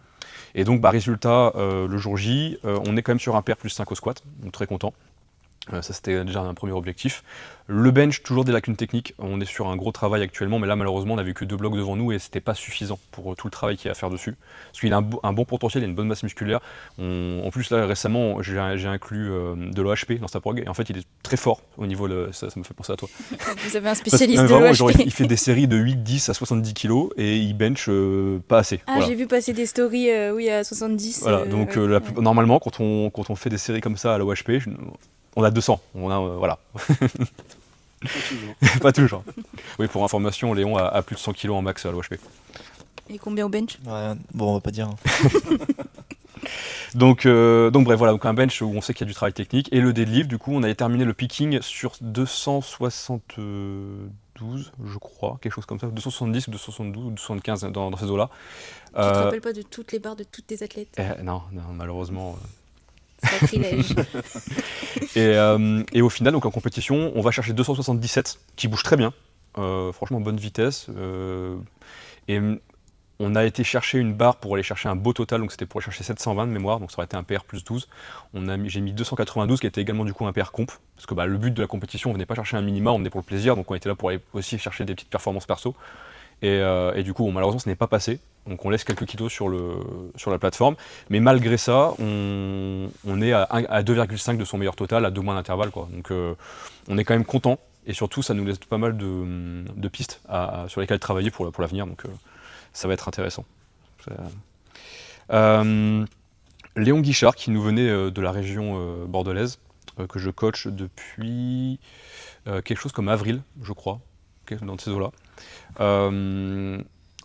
Et donc résultat, le jour J, on est quand même sur un PR plus 5 au squat, donc très content. Ça c'était déjà un premier objectif. Le bench, toujours des lacunes techniques, on est sur un gros travail actuellement, mais là malheureusement on n'avait que 2 blocs devant nous et c'était pas suffisant pour tout le travail qu'il y a à faire dessus. Parce qu'il a un bon potentiel, il a une bonne masse musculaire. En plus là récemment j'ai inclus de l'OHP dans sa prog et en fait il est très fort au niveau, ça me fait penser à toi. Vous avez un spécialiste de vraiment, l'OHP. il fait des séries de 8, 10 à 70 kg et il bench pas assez. Ah, voilà. J'ai vu passer des stories à 70. Voilà, donc normalement quand on fait des séries comme ça à l'OHP, on a 200, voilà. Pas toujours. Pas toujours. Oui, pour information, Léon a plus de 100 kg en max à l'OHP. Et combien au bench ? Ouais, bon, on va pas dire. Donc bref, voilà, donc un bench où on sait qu'il y a du travail technique. Et le deadlift, du coup, on avait terminé le picking sur 272, je crois, quelque chose comme ça, 270 ou 272 ou 275 dans ces eaux-là. Tu te rappelles pas de toutes les barres de toutes tes athlètes? Non, malheureusement. Sacrilège. Et au final, donc en compétition, on va chercher 277, qui bouge très bien. Franchement, bonne vitesse. Et on a été chercher une barre pour aller chercher un beau total, donc c'était pour aller chercher 720 de mémoire, donc ça aurait été un PR plus 12. J'ai mis 292, qui était également du coup un PR comp, parce que le but de la compétition, on venait pas chercher un minima, on venait pour le plaisir, donc on était là pour aller aussi chercher des petites performances perso. Et du coup, malheureusement, ce n'est pas passé. Donc on laisse quelques kilos sur la plateforme. Mais malgré ça, on est à 2,5 de son meilleur total, à 2 mois d'intervalle, quoi. Donc on est quand même content. Et surtout, ça nous laisse pas mal de pistes sur lesquelles travailler pour l'avenir. Donc ça va être intéressant. Léon Guichard, qui nous venait de la région bordelaise, que je coach depuis quelque chose comme avril, je crois, dans ces eaux-là.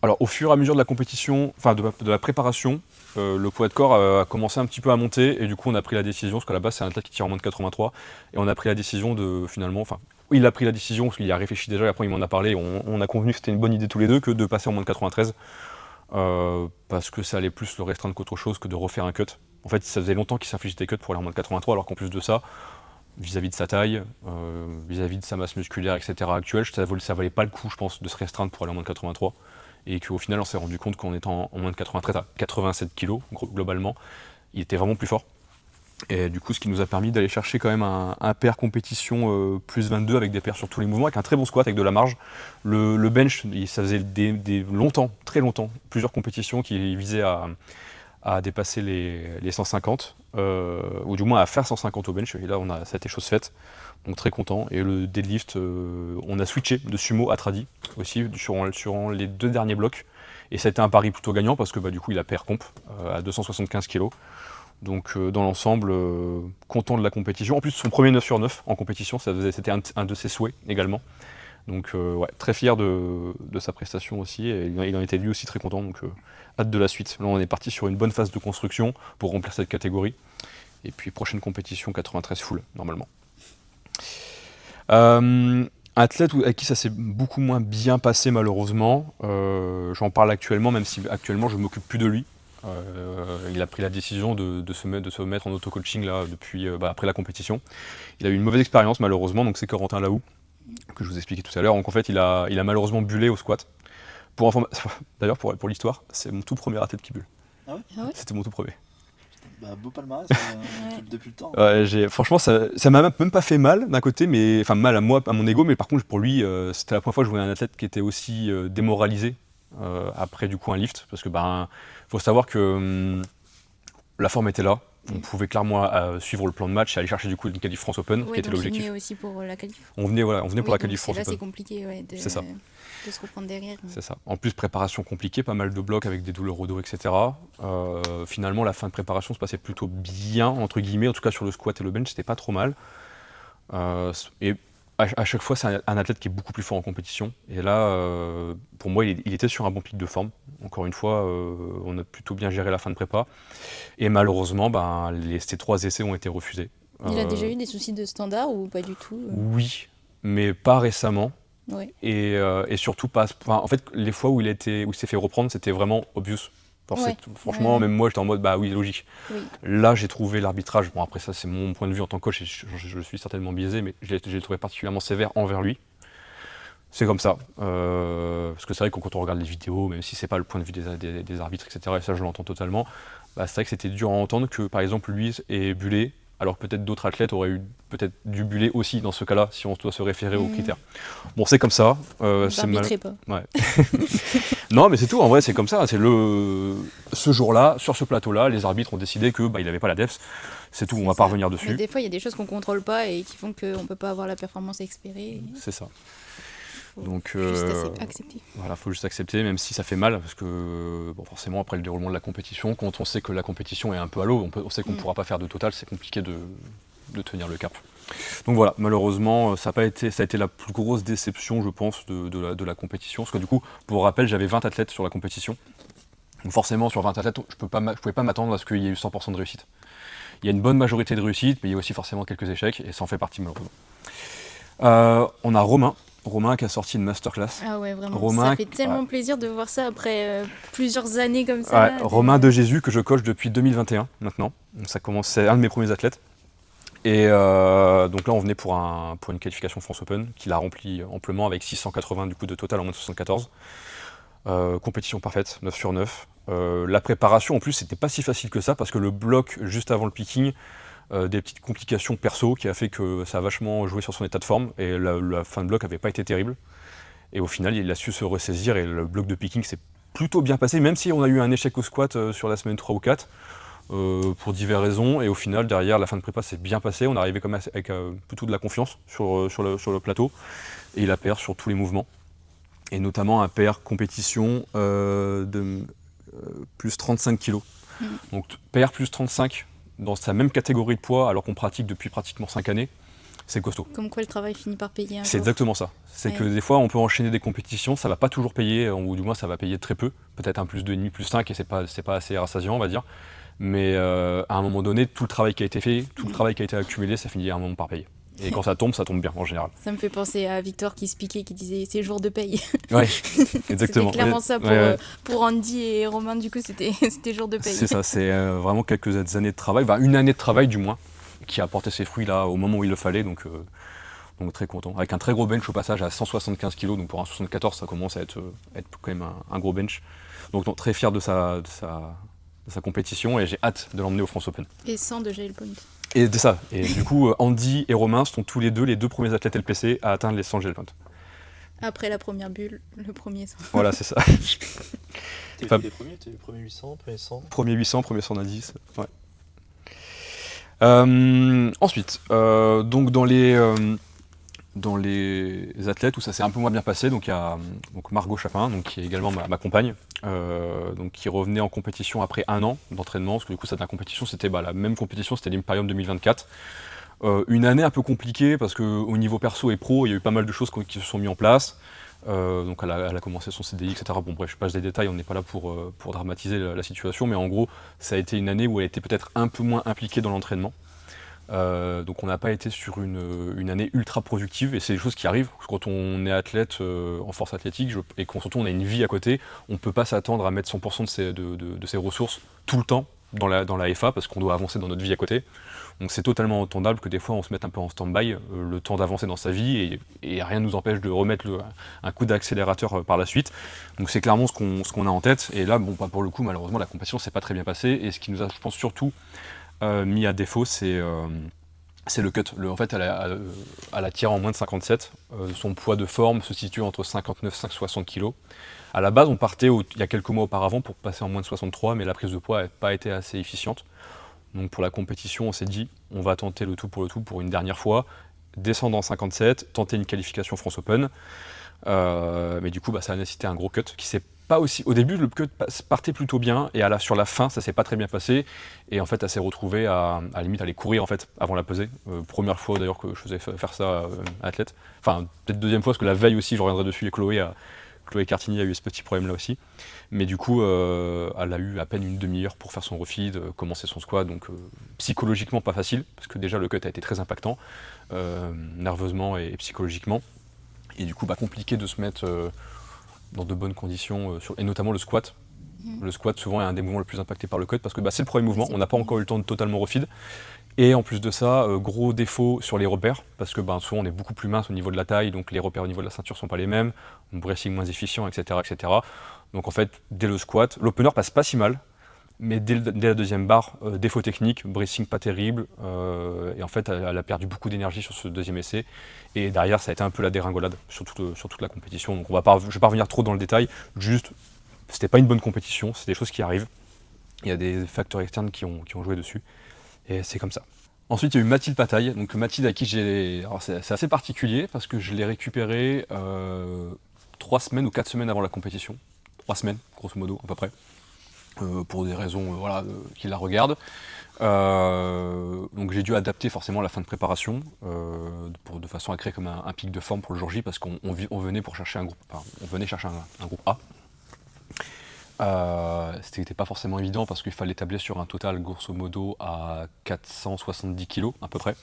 Alors au fur et à mesure de la compétition, enfin de la préparation, le poids de corps a commencé un petit peu à monter et du coup on a pris la décision, parce qu'à la base c'est un athlète qui tire en moins de 83, et on a pris la décision de finalement, enfin il a pris la décision parce qu'il y a réfléchi déjà et après il m'en a parlé, on a convenu que c'était une bonne idée tous les deux que de passer en moins de 93, parce que ça allait plus le restreindre qu'autre chose que de refaire un cut. En fait ça faisait longtemps qu'il s'infligeait des cuts pour aller en moins de 83, alors qu'en plus de ça, vis-à-vis de sa taille, vis-à-vis de sa masse musculaire, etc. actuelle, ça valait pas le coup, je pense, de se restreindre pour aller en moins de 83. Et qu'au final, on s'est rendu compte qu'en étant en moins de 93 à 87 kg, globalement, il était vraiment plus fort. Et du coup, ce qui nous a permis d'aller chercher quand même un PR compétition plus 22 avec des PR sur tous les mouvements, avec un très bon squat, avec de la marge. Le bench, ça faisait longtemps, très longtemps, plusieurs compétitions qui visaient à dépasser les 150, ou du moins à faire 150 au bench, et là ça a été chose faite, donc très content. Et le deadlift, on a switché de sumo à tradi aussi sur les 2 derniers blocs, et ça a été un pari plutôt gagnant parce que du coup il a PR comp à 275 kg, donc dans l'ensemble content de la compétition. En plus son premier 9 sur 9 en compétition, c'était un de ses souhaits également. Donc ouais, très fier de sa prestation aussi, et il en était lui aussi très content, donc hâte de la suite. Là on est parti sur une bonne phase de construction pour remplir cette catégorie, et puis prochaine compétition 93 full normalement. Athlète avec qui ça s'est beaucoup moins bien passé malheureusement, j'en parle actuellement, même si actuellement je m'occupe plus de lui. Il a pris la décision de se mettre en auto-coaching là, depuis après la compétition. Il a eu une mauvaise expérience malheureusement, donc c'est Corentin Lahoux, que je vous expliquais tout à l'heure. Donc en fait il a malheureusement bullé au squat. D'ailleurs pour l'histoire, c'est mon tout premier athlète qui bulle. Ah ouais ? C'était mon tout premier. Beau palmarès depuis le temps. Franchement ça m'a même pas fait mal d'un côté, mais enfin mal à moi, à mon ego, mais par contre pour lui c'était la première fois que je voyais un athlète qui était aussi démoralisé après du coup un lift, parce que faut savoir que la forme était là. On pouvait clairement suivre le plan de match et aller chercher du coup une qualif France Open, qui était l'objectif. On venait aussi pour la qualif. On venait pour la qualif France Open. Open. C'est compliqué C'est ça. De se reprendre derrière. C'est ça. En plus, préparation compliquée, pas mal de blocs avec des douleurs au dos, etc. Finalement, la fin de préparation se passait plutôt bien, entre guillemets. En tout cas, sur le squat et le bench, c'était pas trop mal. Et à chaque fois, c'est un athlète qui est beaucoup plus fort en compétition. Et là, pour moi, il était sur un bon pic de forme. Encore une fois, on a plutôt bien géré la fin de prépa. Et malheureusement, ces 3 essais ont été refusés. Il a déjà eu des soucis de standard ou pas du tout Oui, mais pas récemment. Ouais. Et surtout pas. En fait, les fois où il s'est fait reprendre, c'était vraiment obvious. Franchement, même moi, j'étais en mode oui, logique. Oui. Là, j'ai trouvé l'arbitrage. Bon, après ça, c'est mon point de vue en tant que coach, et je suis certainement biaisé, mais je l'ai trouvé particulièrement sévère envers lui. C'est comme ça. Parce que c'est vrai que quand on regarde les vidéos, même si c'est pas le point de vue des arbitres, etc., et ça, je l'entends totalement, c'est vrai que c'était dur à entendre que, par exemple, lui ait bullé, alors que peut-être d'autres athlètes auraient peut-être dû buller aussi dans ce cas-là, si on doit se référer aux critères. Bon, c'est comme ça. C'est pas. Ouais. Non, mais c'est tout. En vrai, c'est comme ça. Ce jour-là, sur ce plateau-là, les arbitres ont décidé que il n'avait pas la DEPS. C'est tout. On va pas revenir dessus. Mais des fois, il y a des choses qu'on contrôle pas et qui font qu'on peut pas avoir la performance espérée. C'est ça. Donc, juste accepter. Voilà, faut juste accepter, même si ça fait mal, parce que forcément après le déroulement de la compétition, quand on sait que la compétition est un peu à l'eau, on sait qu'on ne pourra pas faire de total, c'est compliqué de tenir le cap. Donc voilà, malheureusement, ça a été la plus grosse déception, je pense, de la compétition, parce que du coup, pour rappel, j'avais 20 athlètes sur la compétition. Donc forcément, sur 20 athlètes, je pouvais pas m'attendre à ce qu'il y ait eu 100% de réussite. Il y a une bonne majorité de réussite, mais il y a aussi forcément quelques échecs, et ça en fait partie malheureusement. On a Romain qui a sorti une masterclass. Ah ouais, vraiment. Romain, ça fait tellement plaisir de voir ça après plusieurs années comme ça. Ouais, là, Romain de Jésus que je coach depuis 2021 maintenant. Donc ça commence, c'est un de mes premiers athlètes. Et donc là on venait pour une qualification France Open qu'il a rempli amplement avec 680 du coup de total en moins de 74. Compétition parfaite, 9 sur 9. La préparation en plus c'était pas si facile que ça parce que le bloc juste avant le picking, des petites complications perso qui a fait que ça a vachement joué sur son état de forme et la fin de bloc avait pas été terrible. Et au final il a su se ressaisir et le bloc de picking s'est plutôt bien passé, même si on a eu un échec au squat sur la semaine 3 ou 4 pour diverses raisons. Et au final derrière la fin de prépa s'est bien passé, on est arrivé comme avec plutôt de la confiance sur le plateau et il a PR sur tous les mouvements. Et notamment un PR compétition de plus 35 kg. Donc PR plus 35 dans sa même catégorie de poids alors qu'on pratique depuis pratiquement 5 années, c'est costaud. Comme quoi le travail finit par payer un C'est jour. exactement ça. C'est que des fois on peut enchaîner des compétitions, ça va pas toujours payer, ou du moins ça va payer très peu, peut-être un plus 2,5, plus 5 et c'est pas assez rassasiant on va dire. Mais à un moment donné, tout le travail qui a été fait, tout le travail qui a été accumulé, ça finit à un moment par payer. Et quand ça tombe bien en général. Ça me fait penser à Victor qui se piquait, qui disait c'est jour de paye. Ouais, exactement. C'était clairement ça pour Andy et Romain, du coup c'était jour de paye. C'est ça, c'est vraiment quelques années de travail, une année de travail du moins, qui a apporté ses fruits là au moment où il le fallait, donc très content. Avec un très gros bench au passage à 175 kg, donc pour un 74 ça commence à être quand même un gros bench. Donc très fier de sa compétition et j'ai hâte de l'emmener au France Open. Et sans de gel point. Et de ça. Et du coup, Andy et Romain sont tous les deux premiers athlètes LPC à atteindre les 100 gel point. Après la première bulle, le premier 100. Voilà, c'est ça. T'es Pas- les premiers, t'es les premiers 800, premiers 100. Premier 800, premier 110. Ouais. Ensuite, donc dans les athlètes où ça s'est un peu moins bien passé, donc il y a Margot Chapin, donc, qui est également ma compagne, donc, qui revenait en compétition après un an d'entraînement, parce que du coup cette compétition c'était la même compétition, c'était l'Imperium 2024. Une année un peu compliquée parce qu'au niveau perso et pro, il y a eu pas mal de choses qui se sont mises en place. Donc elle a commencé son CDI, etc. Bon bref, je passe des détails, on n'est pas là pour dramatiser la situation, mais en gros, ça a été une année où elle était peut-être un peu moins impliquée dans l'entraînement. Donc on n'a pas été sur une année ultra productive et c'est des choses qui arrivent quand on est athlète en force athlétique et quand surtout on a une vie à côté, on ne peut pas s'attendre à mettre 100% de ses ressources tout le temps dans la FA parce qu'on doit avancer dans notre vie à côté. Donc c'est totalement entendable que des fois on se mette un peu en stand-by le temps d'avancer dans sa vie et rien ne nous empêche de remettre un coup d'accélérateur par la suite. Donc c'est clairement ce qu'on a en tête et là pour le coup malheureusement la compétition s'est pas très bien passée et ce qui nous a je pense surtout mis à défaut, c'est le cut. En fait, elle a tiré en moins de 57. Son poids de forme se situe entre 59 et 60 kg. À la base, on partait il y a quelques mois auparavant pour passer en moins de 63, mais la prise de poids n'a pas été assez efficiente. Donc pour la compétition, on s'est dit, on va tenter le tout pour une dernière fois, descendre en 57, tenter une qualification France Open. Mais du coup, ça a nécessité un gros cut qui s'est pas aussi. Au début, le cut partait plutôt bien et sur la fin, ça s'est pas très bien passé. Et en fait, elle s'est retrouvée à limite aller courir en fait avant la pesée. Première fois d'ailleurs que je faisais faire ça à athlète. Enfin, peut-être deuxième fois parce que la veille aussi, je reviendrai dessus. Et Chloé Cartini a eu ce petit problème là aussi. Mais du coup, elle a eu à peine une demi-heure pour faire son refeed, commencer son squat. Donc psychologiquement pas facile parce que déjà le cut a été très impactant, nerveusement et psychologiquement. Et du coup, compliqué de se mettre dans de bonnes conditions, et notamment le squat. Le squat, souvent, est un des mouvements les plus impactés par le cut parce que c'est le premier mouvement, on n'a pas encore eu le temps de totalement refeed. Et en plus de ça, gros défaut sur les repères, parce que souvent on est beaucoup plus mince au niveau de la taille, donc les repères au niveau de la ceinture ne sont pas les mêmes, un bracing moins efficient, etc., etc. Donc en fait, dès le squat, l'opener passe pas si mal, mais dès la deuxième barre, défaut technique, bracing pas terrible, et en fait elle a perdu beaucoup d'énergie sur ce deuxième essai, et derrière ça a été un peu la déringolade sur toute la compétition, donc je ne vais pas revenir trop dans le détail, juste c'était pas une bonne compétition, c'est des choses qui arrivent, il y a des facteurs externes qui ont joué dessus, et c'est comme ça. Ensuite il y a eu Mathilde Pataille, donc Mathilde à qui alors c'est assez particulier, parce que je l'ai récupérée 3 semaines ou 4 semaines avant la compétition, 3 semaines grosso modo à peu près. Pour des raisons qui la regardent. Donc j'ai dû adapter forcément la fin de préparation de façon à créer comme un pic de forme pour le jour J parce qu'on venait chercher un groupe A. C'était pas forcément évident parce qu'il fallait tabler sur un total grosso modo à 470 kg à peu près.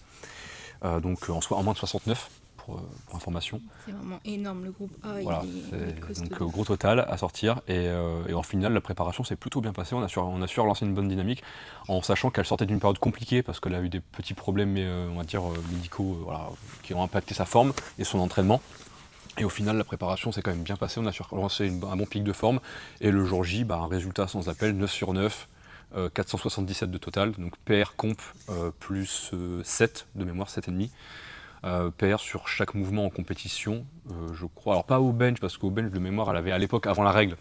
Donc en moins de 69 pour information. C'est vraiment énorme, le groupe A, Voilà, il est costaud. donc gros total à sortir et en finale la préparation s'est plutôt bien passée, on a su relancer une bonne dynamique en sachant qu'elle sortait d'une période compliquée parce qu'elle a eu des petits problèmes on va dire médicaux voilà, qui ont impacté sa forme et son entraînement. Et au final, la préparation s'est quand même bien passée, on a su relancer un bon pic de forme, et le jour J, un résultat sans appel, 9 sur 9, 477 de total, donc PR comp plus 7 de mémoire, 7,5. PR sur chaque mouvement en compétition, je crois, alors pas au bench, parce qu'au bench de mémoire, elle avait à l'époque, avant la règle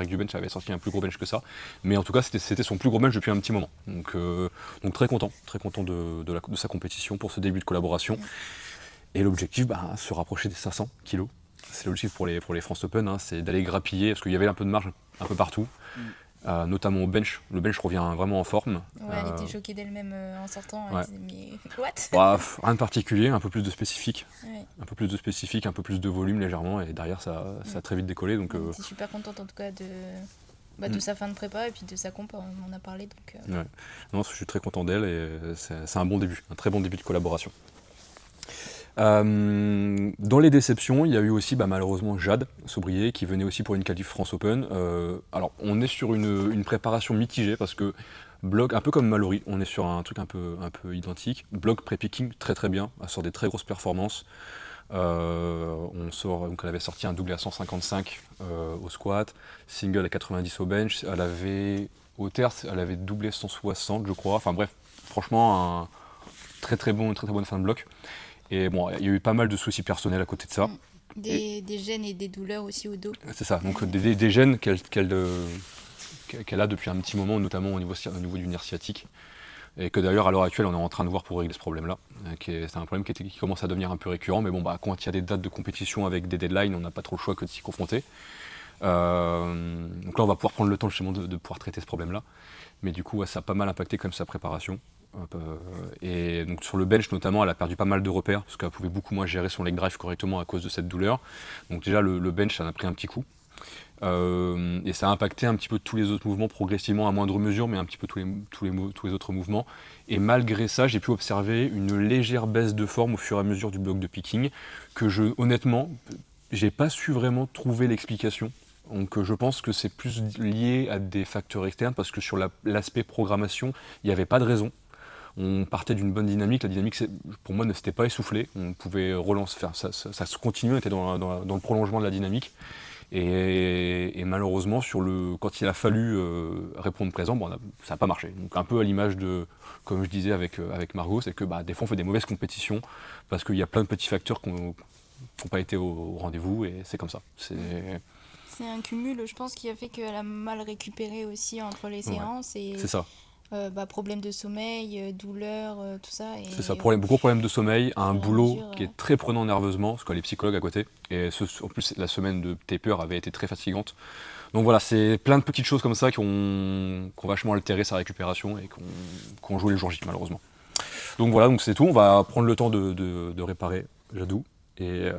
du bench, elle avait sorti un plus gros bench que ça, mais en tout cas, c'était son plus gros bench depuis un petit moment. Donc très content de sa compétition pour ce début de collaboration. Et l'objectif, se rapprocher des 500 kilos. C'est l'objectif pour les France Open, c'est d'aller grappiller, parce qu'il y avait un peu de marge un peu partout, notamment au bench. Le bench revient vraiment en forme. Ouais, elle était choquée d'elle-même en sortant, ouais. elle disait mais what? Rien de particulier, un peu plus de spécifique. Ouais. Un peu plus de spécifique, un peu plus de volume légèrement, et derrière ça a très vite décollé. Donc, J'étais super contente en tout cas de sa fin de prépa et puis de sa comp, on en a parlé. Donc, ouais. Non, je suis très content d'elle, et c'est un bon début, un très bon début de collaboration. Dans les déceptions, il y a eu aussi malheureusement Jade Saubrier qui venait aussi pour une qualif France Open. Alors on est sur une préparation mitigée parce que bloc, un peu comme Mallory, on est sur un truc un peu identique. Bloc pré-picking très très bien, elle sort des très grosses performances. Donc elle avait sorti un doublé à 155 au squat, single à 90 au bench, elle avait au terce, elle avait doublé 160 je crois. Enfin bref, franchement une très bonne fin de bloc. Et bon, il y a eu pas mal de soucis personnels à côté de ça. Des gènes et des douleurs aussi au dos. C'est ça, donc des gènes qu'elle a depuis un petit moment, notamment au niveau du nerf sciatique. Et que d'ailleurs, à l'heure actuelle, on est en train de voir pour régler ce problème-là. C'est un problème qui commence à devenir un peu récurrent, mais bon, quand il y a des dates de compétition avec des deadlines, on n'a pas trop le choix que de s'y confronter. Donc là, on va pouvoir prendre le temps justement de pouvoir traiter ce problème-là. Mais du coup, ça a pas mal impacté quand même sa préparation. Et donc sur le bench notamment, elle a perdu pas mal de repères parce qu'elle pouvait beaucoup moins gérer son leg drive correctement à cause de cette douleur. Donc déjà le bench, ça en a pris un petit coup. Et ça a impacté un petit peu tous les autres mouvements progressivement à moindre mesure, mais un petit peu tous les autres mouvements. Et malgré ça, j'ai pu observer une légère baisse de forme au fur et à mesure du bloc de picking que honnêtement, j'ai pas su vraiment trouver l'explication. Donc je pense que c'est plus lié à des facteurs externes parce que sur l'aspect programmation, il n'y avait pas de raison. On partait d'une bonne dynamique, la dynamique pour moi ne s'était pas essoufflée, on pouvait relancer, ça se continuait, on était dans le prolongement de la dynamique. Et malheureusement, quand il a fallu répondre présent, ça n'a pas marché. Donc un peu à l'image de, comme je disais avec Margot, c'est que des fois on fait des mauvaises compétitions parce qu'il y a plein de petits facteurs qui n'ont pas été au rendez-vous et c'est comme ça. C'est un cumul, je pense, qui a fait qu'elle a mal récupéré aussi entre les séances. Et c'est ça. Problème de sommeil, douleur, tout ça. C'est ça, gros problème de sommeil, un boulot qui est très prenant nerveusement, parce qu'elle est psychologue à côté, et en plus la semaine de taper avait été très fatigante. Donc voilà, c'est plein de petites choses comme ça qui ont vachement altéré sa récupération et qui ont joué les jours J malheureusement. Donc voilà, donc c'est tout, on va prendre le temps de réparer Jadou, et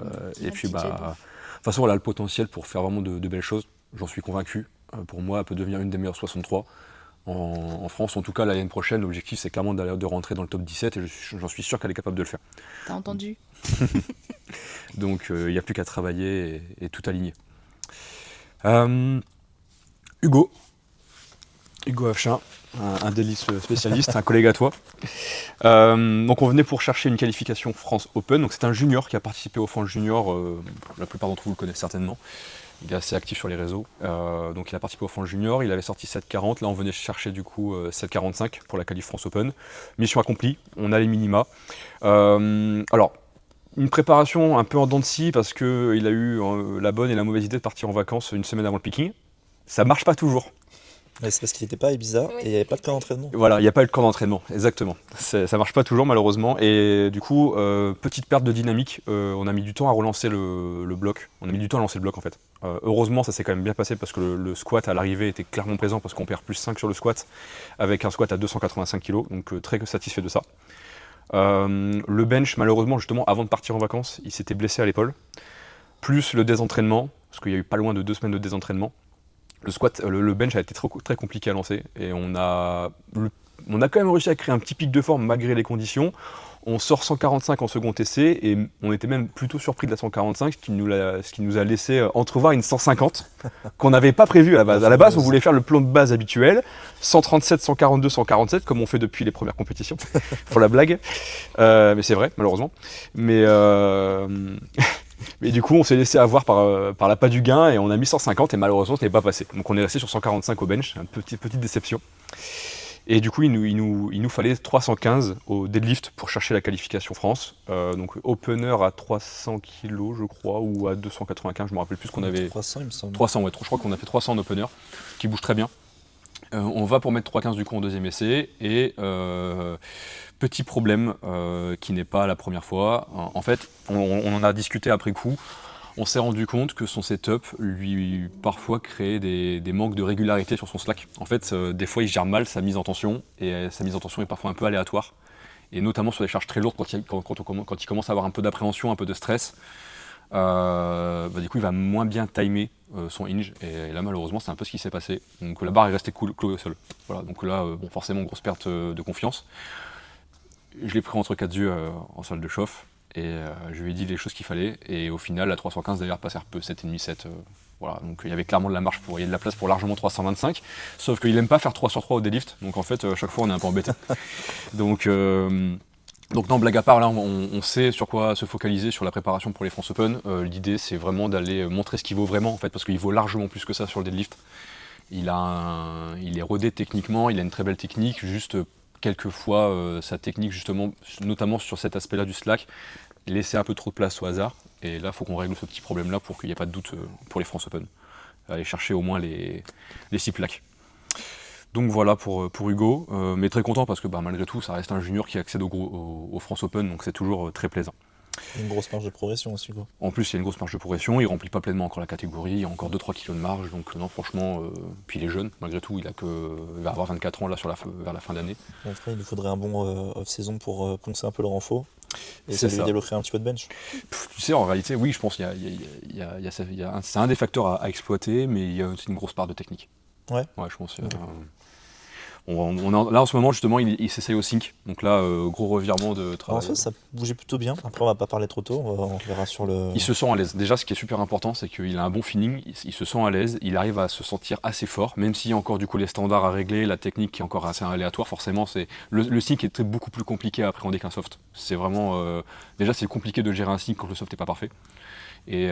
puis de toute façon elle a le potentiel pour faire vraiment de belles choses, j'en suis convaincu. Pour moi, elle peut devenir une des meilleures 63. En France, en tout cas l'année prochaine, l'objectif c'est clairement de rentrer dans le top 17 et j'en suis sûr qu'elle est capable de le faire. T'as entendu? Donc il n'y a plus qu'à travailler et tout aligner. Hugo Afchin, un délice spécialiste, un collègue à toi. Donc on venait pour chercher une qualification France Open, donc c'est un junior qui a participé au France Junior, la plupart d'entre vous le connaissent certainement. Il est assez actif sur les réseaux, donc il a participé au France Junior, il avait sorti 7,40, là on venait chercher du coup 7,45 pour la qualif France Open. Mission accomplie, on a les minima. Alors, une préparation un peu en dents de scie parce qu'il a eu la bonne et la mauvaise idée de partir en vacances une semaine avant le picking. Ça marche pas toujours. Ouais, c'est parce qu'il n'était pas à Ibiza et il n'y avait pas de camp d'entraînement. Voilà, il n'y a pas eu de camp d'entraînement, exactement. Ça marche pas toujours malheureusement. Et du coup, petite perte de dynamique, on a mis du temps à relancer le bloc. On a mis du temps à lancer le bloc en fait. Heureusement, ça s'est quand même bien passé parce que le squat à l'arrivée était clairement présent parce qu'on perd plus 5 sur le squat avec un squat à 285 kg, donc très satisfait de ça. Le bench, malheureusement, justement, avant de partir en vacances, il s'était blessé à l'épaule. Plus le désentraînement, parce qu'il y a eu pas loin de 2 semaines de désentraînement. Le squat, le bench a été très compliqué à lancer et on a quand même réussi à créer un petit pic de forme malgré les conditions. On sort 145 en second essai et on était même plutôt surpris de la 145, ce qui nous a laissé entrevoir une 150 qu'on n'avait pas prévu à la base. À la base, on voulait faire le plan de base habituel, 137, 142, 147, comme on fait depuis les premières compétitions, pour la blague. Mais c'est vrai, malheureusement. Mais du coup, on s'est laissé avoir par l'appât du gain et on a mis 150 et malheureusement, ça n'est pas passé. Donc on est resté sur 145 au bench, une petite déception. Et du coup, il nous fallait 315 au deadlift pour chercher la qualification France. Donc opener à 300 kg, je crois, ou à 295, je me rappelle plus qu'on avait. 300, il me semble. 300, ouais, je crois qu'on a fait 300 en opener, qui bouge très bien. On va pour mettre 315 du coup en deuxième essai. Et petit problème qui n'est pas la première fois. En fait, on en a discuté après coup. On s'est rendu compte que son setup lui parfois créait des manques de régularité sur son slack. En fait, des fois il gère mal sa mise en tension et sa mise en tension est parfois un peu aléatoire. Et notamment sur des charges très lourdes, quand il commence à avoir un peu d'appréhension, un peu de stress, du coup il va moins bien timer son hinge. Et là malheureusement c'est un peu ce qui s'est passé. Donc la barre est restée clouée au sol. Voilà, donc là forcément grosse perte de confiance. Je l'ai pris entre quatre yeux en salle de chauffe. Et je lui ai dit les choses qu'il fallait, et au final, la 315 d'ailleurs passe un peu 7,5-7. Voilà, donc il y avait clairement de la marge, il y a de la place pour largement 325, sauf qu'il n'aime pas faire 3 sur 3 au deadlift, donc en fait, chaque fois on est un peu embêté. donc non, blague à part, là on sait sur quoi se focaliser sur la préparation pour les France Open. L'idée c'est vraiment d'aller montrer ce qu'il vaut vraiment, en fait, parce qu'il vaut largement plus que ça sur le deadlift. Il est rodé techniquement, il a une très belle technique, juste quelquefois sa technique justement, notamment sur cet aspect-là du slack, laisser un peu trop de place au hasard, et là il faut qu'on règle ce petit problème-là pour qu'il n'y ait pas de doute pour les France Open. Aller chercher au moins les 6 plaques. Donc voilà pour Hugo, mais très content parce que malgré tout ça reste un junior qui accède au France Open, donc c'est toujours très plaisant. Une grosse marge de progression aussi, quoi. En plus, il y a une grosse marge de progression, il remplit pas pleinement encore la catégorie, il y a encore 2-3 kilos de marge, donc non, franchement, puis il est jeune, malgré tout, il va avoir 24 ans là vers la fin d'année. Après, il lui faudrait un bon off-saison pour poncer un peu le renfort, et ça lui ça. débloquerait un petit peu de bench. Tu sais, en réalité, oui, je pense qu'il c'est un des facteurs à exploiter, mais il y a aussi une grosse part de technique. Ouais. Ouais, je pense. Là en ce moment justement il s'essaye au sync, donc là gros revirement de travail. Alors ça bougeait plutôt bien, après on va pas parler trop tôt, on verra sur le... Il se sent à l'aise, déjà ce qui est super important c'est qu'il a un bon feeling, il se sent à l'aise, il arrive à se sentir assez fort, même s'il y a encore du coup les standards à régler, la technique qui est encore assez aléatoire, forcément le sync est beaucoup plus compliqué à appréhender qu'un soft. C'est vraiment, déjà c'est compliqué de gérer un sync quand le soft n'est pas parfait. Et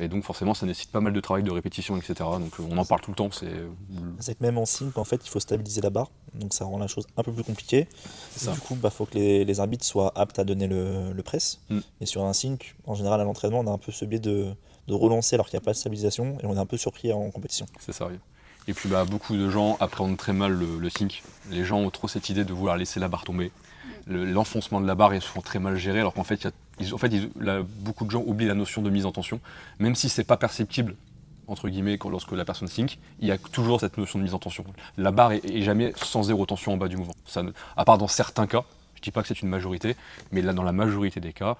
donc forcément ça nécessite pas mal de travail, de répétition, etc. Donc on en parle tout le temps. C'est que même en sync, en fait, il faut stabiliser la barre, donc ça rend la chose un peu plus compliquée. Du coup, faut que les arbitres soient aptes à donner le press. Et sur un sync, en général à l'entraînement, on a un peu ce biais de relancer alors qu'il n'y a pas de stabilisation, et on est un peu surpris en compétition. C'est ça, oui. Et puis beaucoup de gens appréhendent très mal le sync. Les gens ont trop cette idée de vouloir laisser la barre tomber. L'enfoncement de la barre est souvent très mal géré, alors qu'en fait, beaucoup de gens oublient la notion de mise en tension. Même si c'est pas perceptible, entre guillemets, lorsque la personne sync, il y a toujours cette notion de mise en tension. La barre est jamais sans zéro tension en bas du mouvement. Ça, à part dans certains cas, je dis pas que c'est une majorité, mais là, dans la majorité des cas,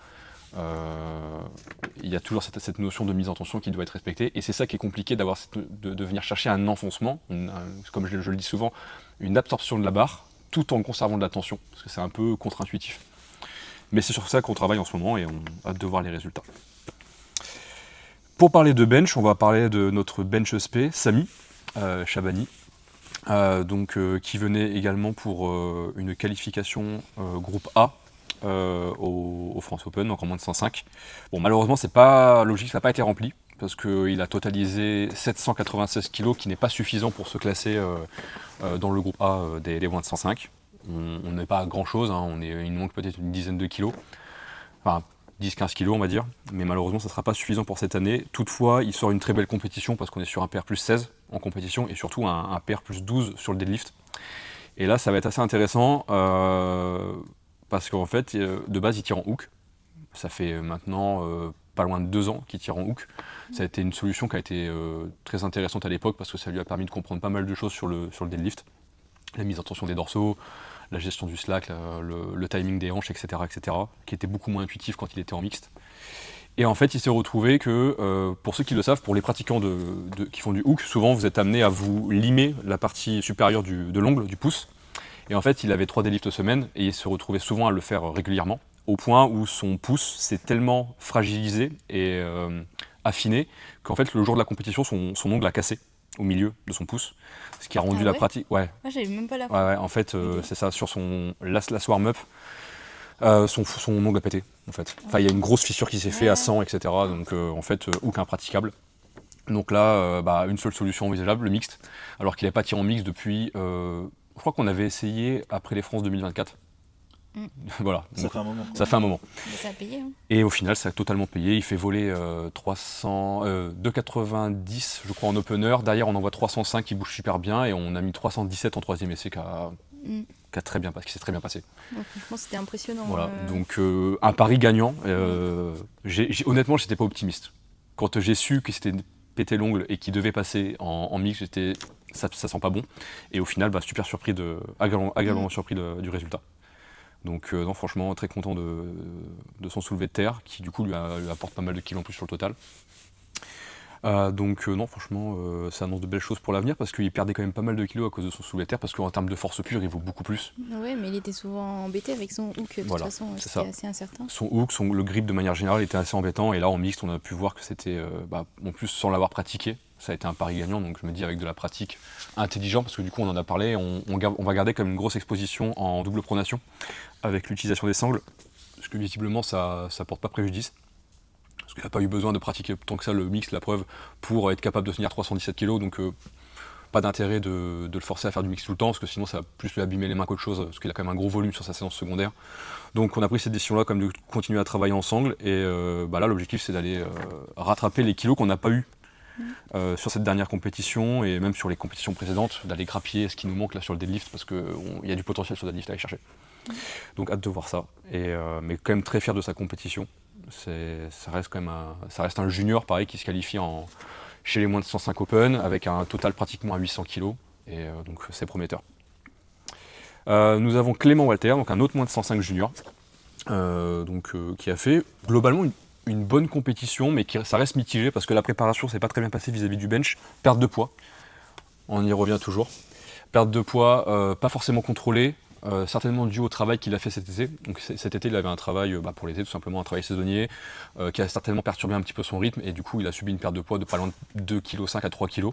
il y a toujours cette notion de mise en tension qui doit être respectée. Et c'est ça qui est compliqué de venir chercher un enfoncement, comme je le dis souvent, une absorption de la barre, tout en conservant de la tension, parce que c'est un peu contre-intuitif. Mais c'est sur ça qu'on travaille en ce moment et on a hâte de voir les résultats. Pour parler de bench, on va parler de notre bench SP, Samy Chabani, qui venait également pour une qualification groupe A au France Open, donc en moins de 105. Bon, malheureusement, c'est pas logique, ça n'a pas été rempli, parce qu'il a totalisé 796 kg, qui n'est pas suffisant pour se classer dans le groupe A des moins de 105. On n'est pas à grand chose, hein, il nous manque peut-être une dizaine de kilos, enfin 10-15 kilos on va dire, mais malheureusement ça ne sera pas suffisant pour cette année. Toutefois, il sort une très belle compétition parce qu'on est sur un PR plus 16 en compétition et surtout un PR plus 12 sur le deadlift. Et là ça va être assez intéressant parce qu'en fait de base il tire en hook. Ça fait maintenant pas loin de 2 ans qu'il tire en hook. Ça a été une solution qui a été très intéressante à l'époque parce que ça lui a permis de comprendre pas mal de choses sur le deadlift. La mise en tension des dorsaux, la gestion du slack, le timing des hanches, etc., qui était beaucoup moins intuitif quand il était en mixte. Et en fait, il s'est retrouvé que, pour ceux qui le savent, pour les pratiquants qui font du hook, souvent vous êtes amené à vous limer la partie supérieure de l'ongle, du pouce. Et en fait, il avait 3 deadlifts semaine et il se retrouvait souvent à le faire régulièrement, au point où son pouce s'est tellement fragilisé et affiné qu'en fait, le jour de la compétition, son ongle a cassé au milieu de son pouce, ce qui a rendu la pratique... Ouais. Moi, j'avais même pas la Ouais, en fait, c'est ça, sur son last warm-up, son ongle a pété, en fait. Enfin, il y a une grosse fissure qui s'est faite à 100, etc. Donc, en fait, hook impraticable. Donc là, une seule solution envisageable, le mixte, alors qu'il n'avait pas tiré en mixte depuis... je crois qu'on avait essayé après les France 2024. Voilà. Ça fait un moment. Ça fait un moment. Mais ça a payé. Hein. Et au final, ça a totalement payé. Il fait voler 2,90 je crois en opener. Derrière, on envoie 305 qui bouge super bien. Et on a mis 317 en troisième essai qui s'est très bien passé. Donc, franchement, c'était impressionnant. Voilà. Donc, un pari gagnant. Honnêtement, j'étais pas optimiste. Quand j'ai su que c'était pété l'ongle et qu'il devait passer en mix, ça sent pas bon. Et au final, super surpris, agréablement surpris du résultat. Donc non, franchement, très content de son soulevé de terre, qui du coup lui apporte pas mal de kilos en plus sur le total. Non, franchement, ça annonce de belles choses pour l'avenir, parce qu'il perdait quand même pas mal de kilos à cause de son soulevé de terre, parce qu'en termes de force pure, il vaut beaucoup plus. Oui, mais il était souvent embêté avec son hook, de toute façon, c'était assez incertain. Son hook, le grip de manière générale était assez embêtant, et là en mixte, on a pu voir que c'était, en plus sans l'avoir pratiqué, ça a été un pari gagnant, donc je me dis avec de la pratique intelligente, parce que du coup on en a parlé, on va garder comme une grosse exposition en double pronation, avec l'utilisation des sangles, parce que visiblement ça porte pas préjudice. Parce qu'il n'a pas eu besoin de pratiquer tant que ça le mix, la preuve, pour être capable de tenir 317 kg, donc pas d'intérêt de le forcer à faire du mix tout le temps, parce que sinon ça va plus lui abîmer les mains qu'autre chose, parce qu'il a quand même un gros volume sur sa séance secondaire. Donc on a pris cette décision-là comme de continuer à travailler ensemble, et là l'objectif c'est d'aller rattraper les kilos qu'on n'a pas eu sur cette dernière compétition, et même sur les compétitions précédentes, d'aller grappiller ce qui nous manque là sur le deadlift, parce qu'il y a du potentiel sur le deadlift à aller chercher. Donc hâte de voir ça, mais quand même très fier de sa compétition. Ça reste un junior pareil qui se qualifie chez les moins de 105 Open avec un total pratiquement à 800 kg, et donc c'est prometteur. Nous avons Clément Walter, donc un autre moins de 105 junior, qui a fait globalement une bonne compétition, mais ça reste mitigé parce que la préparation s'est pas très bien passée vis-à-vis du bench. Perte de poids, on y revient toujours. Perte de poids pas forcément contrôlée, certainement dû au travail qu'il a fait cet été. Donc cet été, il avait un travail pour l'été, tout simplement un travail saisonnier, qui a certainement perturbé un petit peu son rythme, et du coup il a subi une perte de poids de pas loin de 2,5 kg à 3 kg,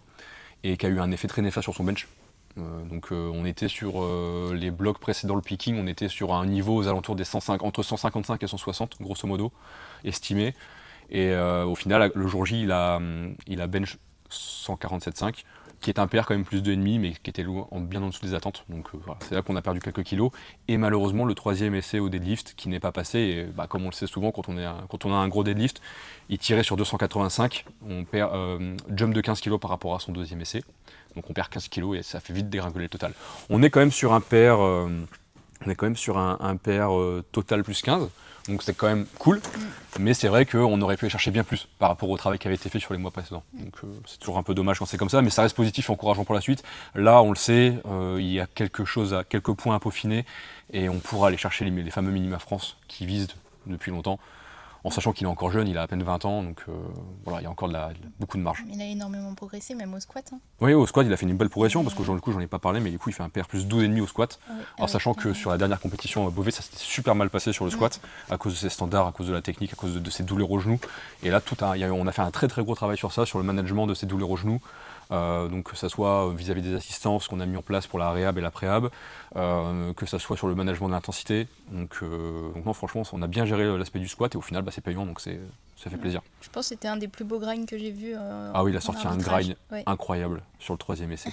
et qui a eu un effet très néfaste sur son bench. On était sur les blocs précédents le picking, on était sur un niveau aux alentours des entre 155 et 160 grosso modo estimé, et au final le jour J il a bench 147,5, qui est un PR quand même plus 2,5, mais qui était bien en dessous des attentes, donc c'est là qu'on a perdu quelques kilos, et malheureusement le troisième essai au deadlift qui n'est pas passé, et comme on le sait souvent quand on a un gros deadlift, il tirait sur 285, on perd jump de 15 kilos par rapport à son deuxième essai, donc on perd 15 kilos et ça fait vite dégringoler le total. On est quand même sur un PR, total plus 15, donc c'est quand même cool, mais c'est vrai qu'on aurait pu aller chercher bien plus par rapport au travail qui avait été fait sur les mois précédents. Donc c'est toujours un peu dommage quand c'est comme ça, mais ça reste positif et encourageant pour la suite. Là, on le sait, il y a quelques points à peaufiner, et on pourra aller chercher les fameux minima France qui visent depuis longtemps, en sachant qu'il est encore jeune, il a à peine 20 ans, donc il y a encore beaucoup de marge. Il a énormément progressé, même au squat. Hein. Oui, au squat, il a fait une belle progression, parce que j'en ai pas parlé, mais du coup, il fait un PR plus 12,5 au squat. Alors, sachant que sur la dernière compétition à Beauvais, ça s'était super mal passé sur le squat, à cause de ses standards, à cause de la technique, à cause de ses douleurs aux genoux. Et là, on a fait un très très gros travail sur ça, sur le management de ses douleurs aux genoux. Donc que ça soit vis-à-vis des assistances qu'on a mis en place pour la réhab et la préhab, que ça soit sur le management de l'intensité. Donc non, franchement, on a bien géré l'aspect du squat, et au final, c'est payant, donc ça fait plaisir. Je pense que c'était un des plus beaux grinds que j'ai vu. Ah oui, il a sorti un grind incroyable sur le troisième essai.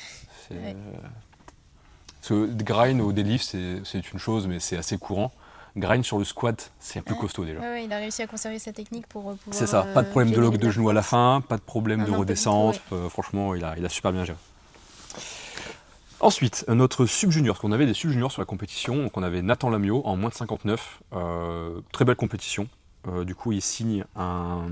Ce grind au deadlift, c'est une chose, mais c'est assez courant. Grind sur le squat, c'est plus costaud déjà. Ouais, il a réussi à conserver sa technique pour pouvoir... C'est ça, pas de problème de lock de genou à la fin, pas de problème de redescente, franchement il a super bien géré. Ensuite, notre sub-junior, parce qu'on avait des sub-juniors sur la compétition, donc on avait Nathan Lamiot en moins de 59, très belle compétition. Du coup il signe un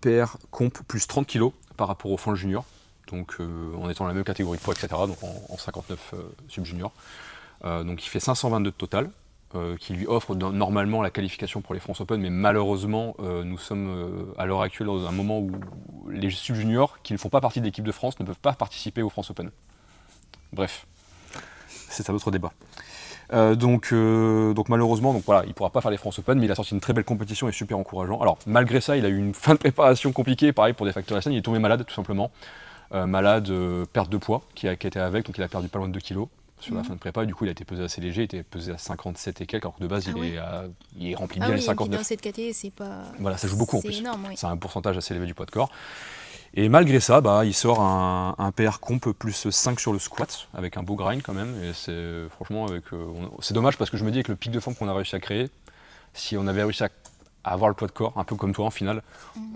PR comp plus 30 kg par rapport au fin junior, donc en étant dans la même catégorie de poids, etc., donc en 59 sub-junior. Donc il fait 522 de total. qui lui offre normalement la qualification pour les France Open, mais malheureusement, nous sommes à l'heure actuelle dans un moment où les sub-juniors qui ne font pas partie de l'équipe de France ne peuvent pas participer aux France Open. Bref, c'est un autre débat. Donc malheureusement, voilà, il ne pourra pas faire les France Open, mais il a sorti une très belle compétition et super encourageant. Alors malgré ça, il a eu une fin de préparation compliquée, pareil pour des facteurs SN, il est tombé malade tout simplement. Malade, perte de poids qui était avec, donc il a perdu pas loin de 2 kilos sur la fin de prépa, du coup il a été pesé assez léger, il était pesé à 57 et quelques, alors que de base il remplit bien les 59. Dans cette catégorie, c'est pas... Voilà, ça joue beaucoup en plus. C'est énorme, oui. C'est un pourcentage assez élevé du poids de corps. Et malgré ça, il sort un PR comp plus 5 sur le squat, avec un beau grind quand même, et c'est franchement, c'est dommage parce que je me dis avec le pic de forme qu'on a réussi à créer, si on avait réussi à avoir le poids de corps, un peu comme toi en finale,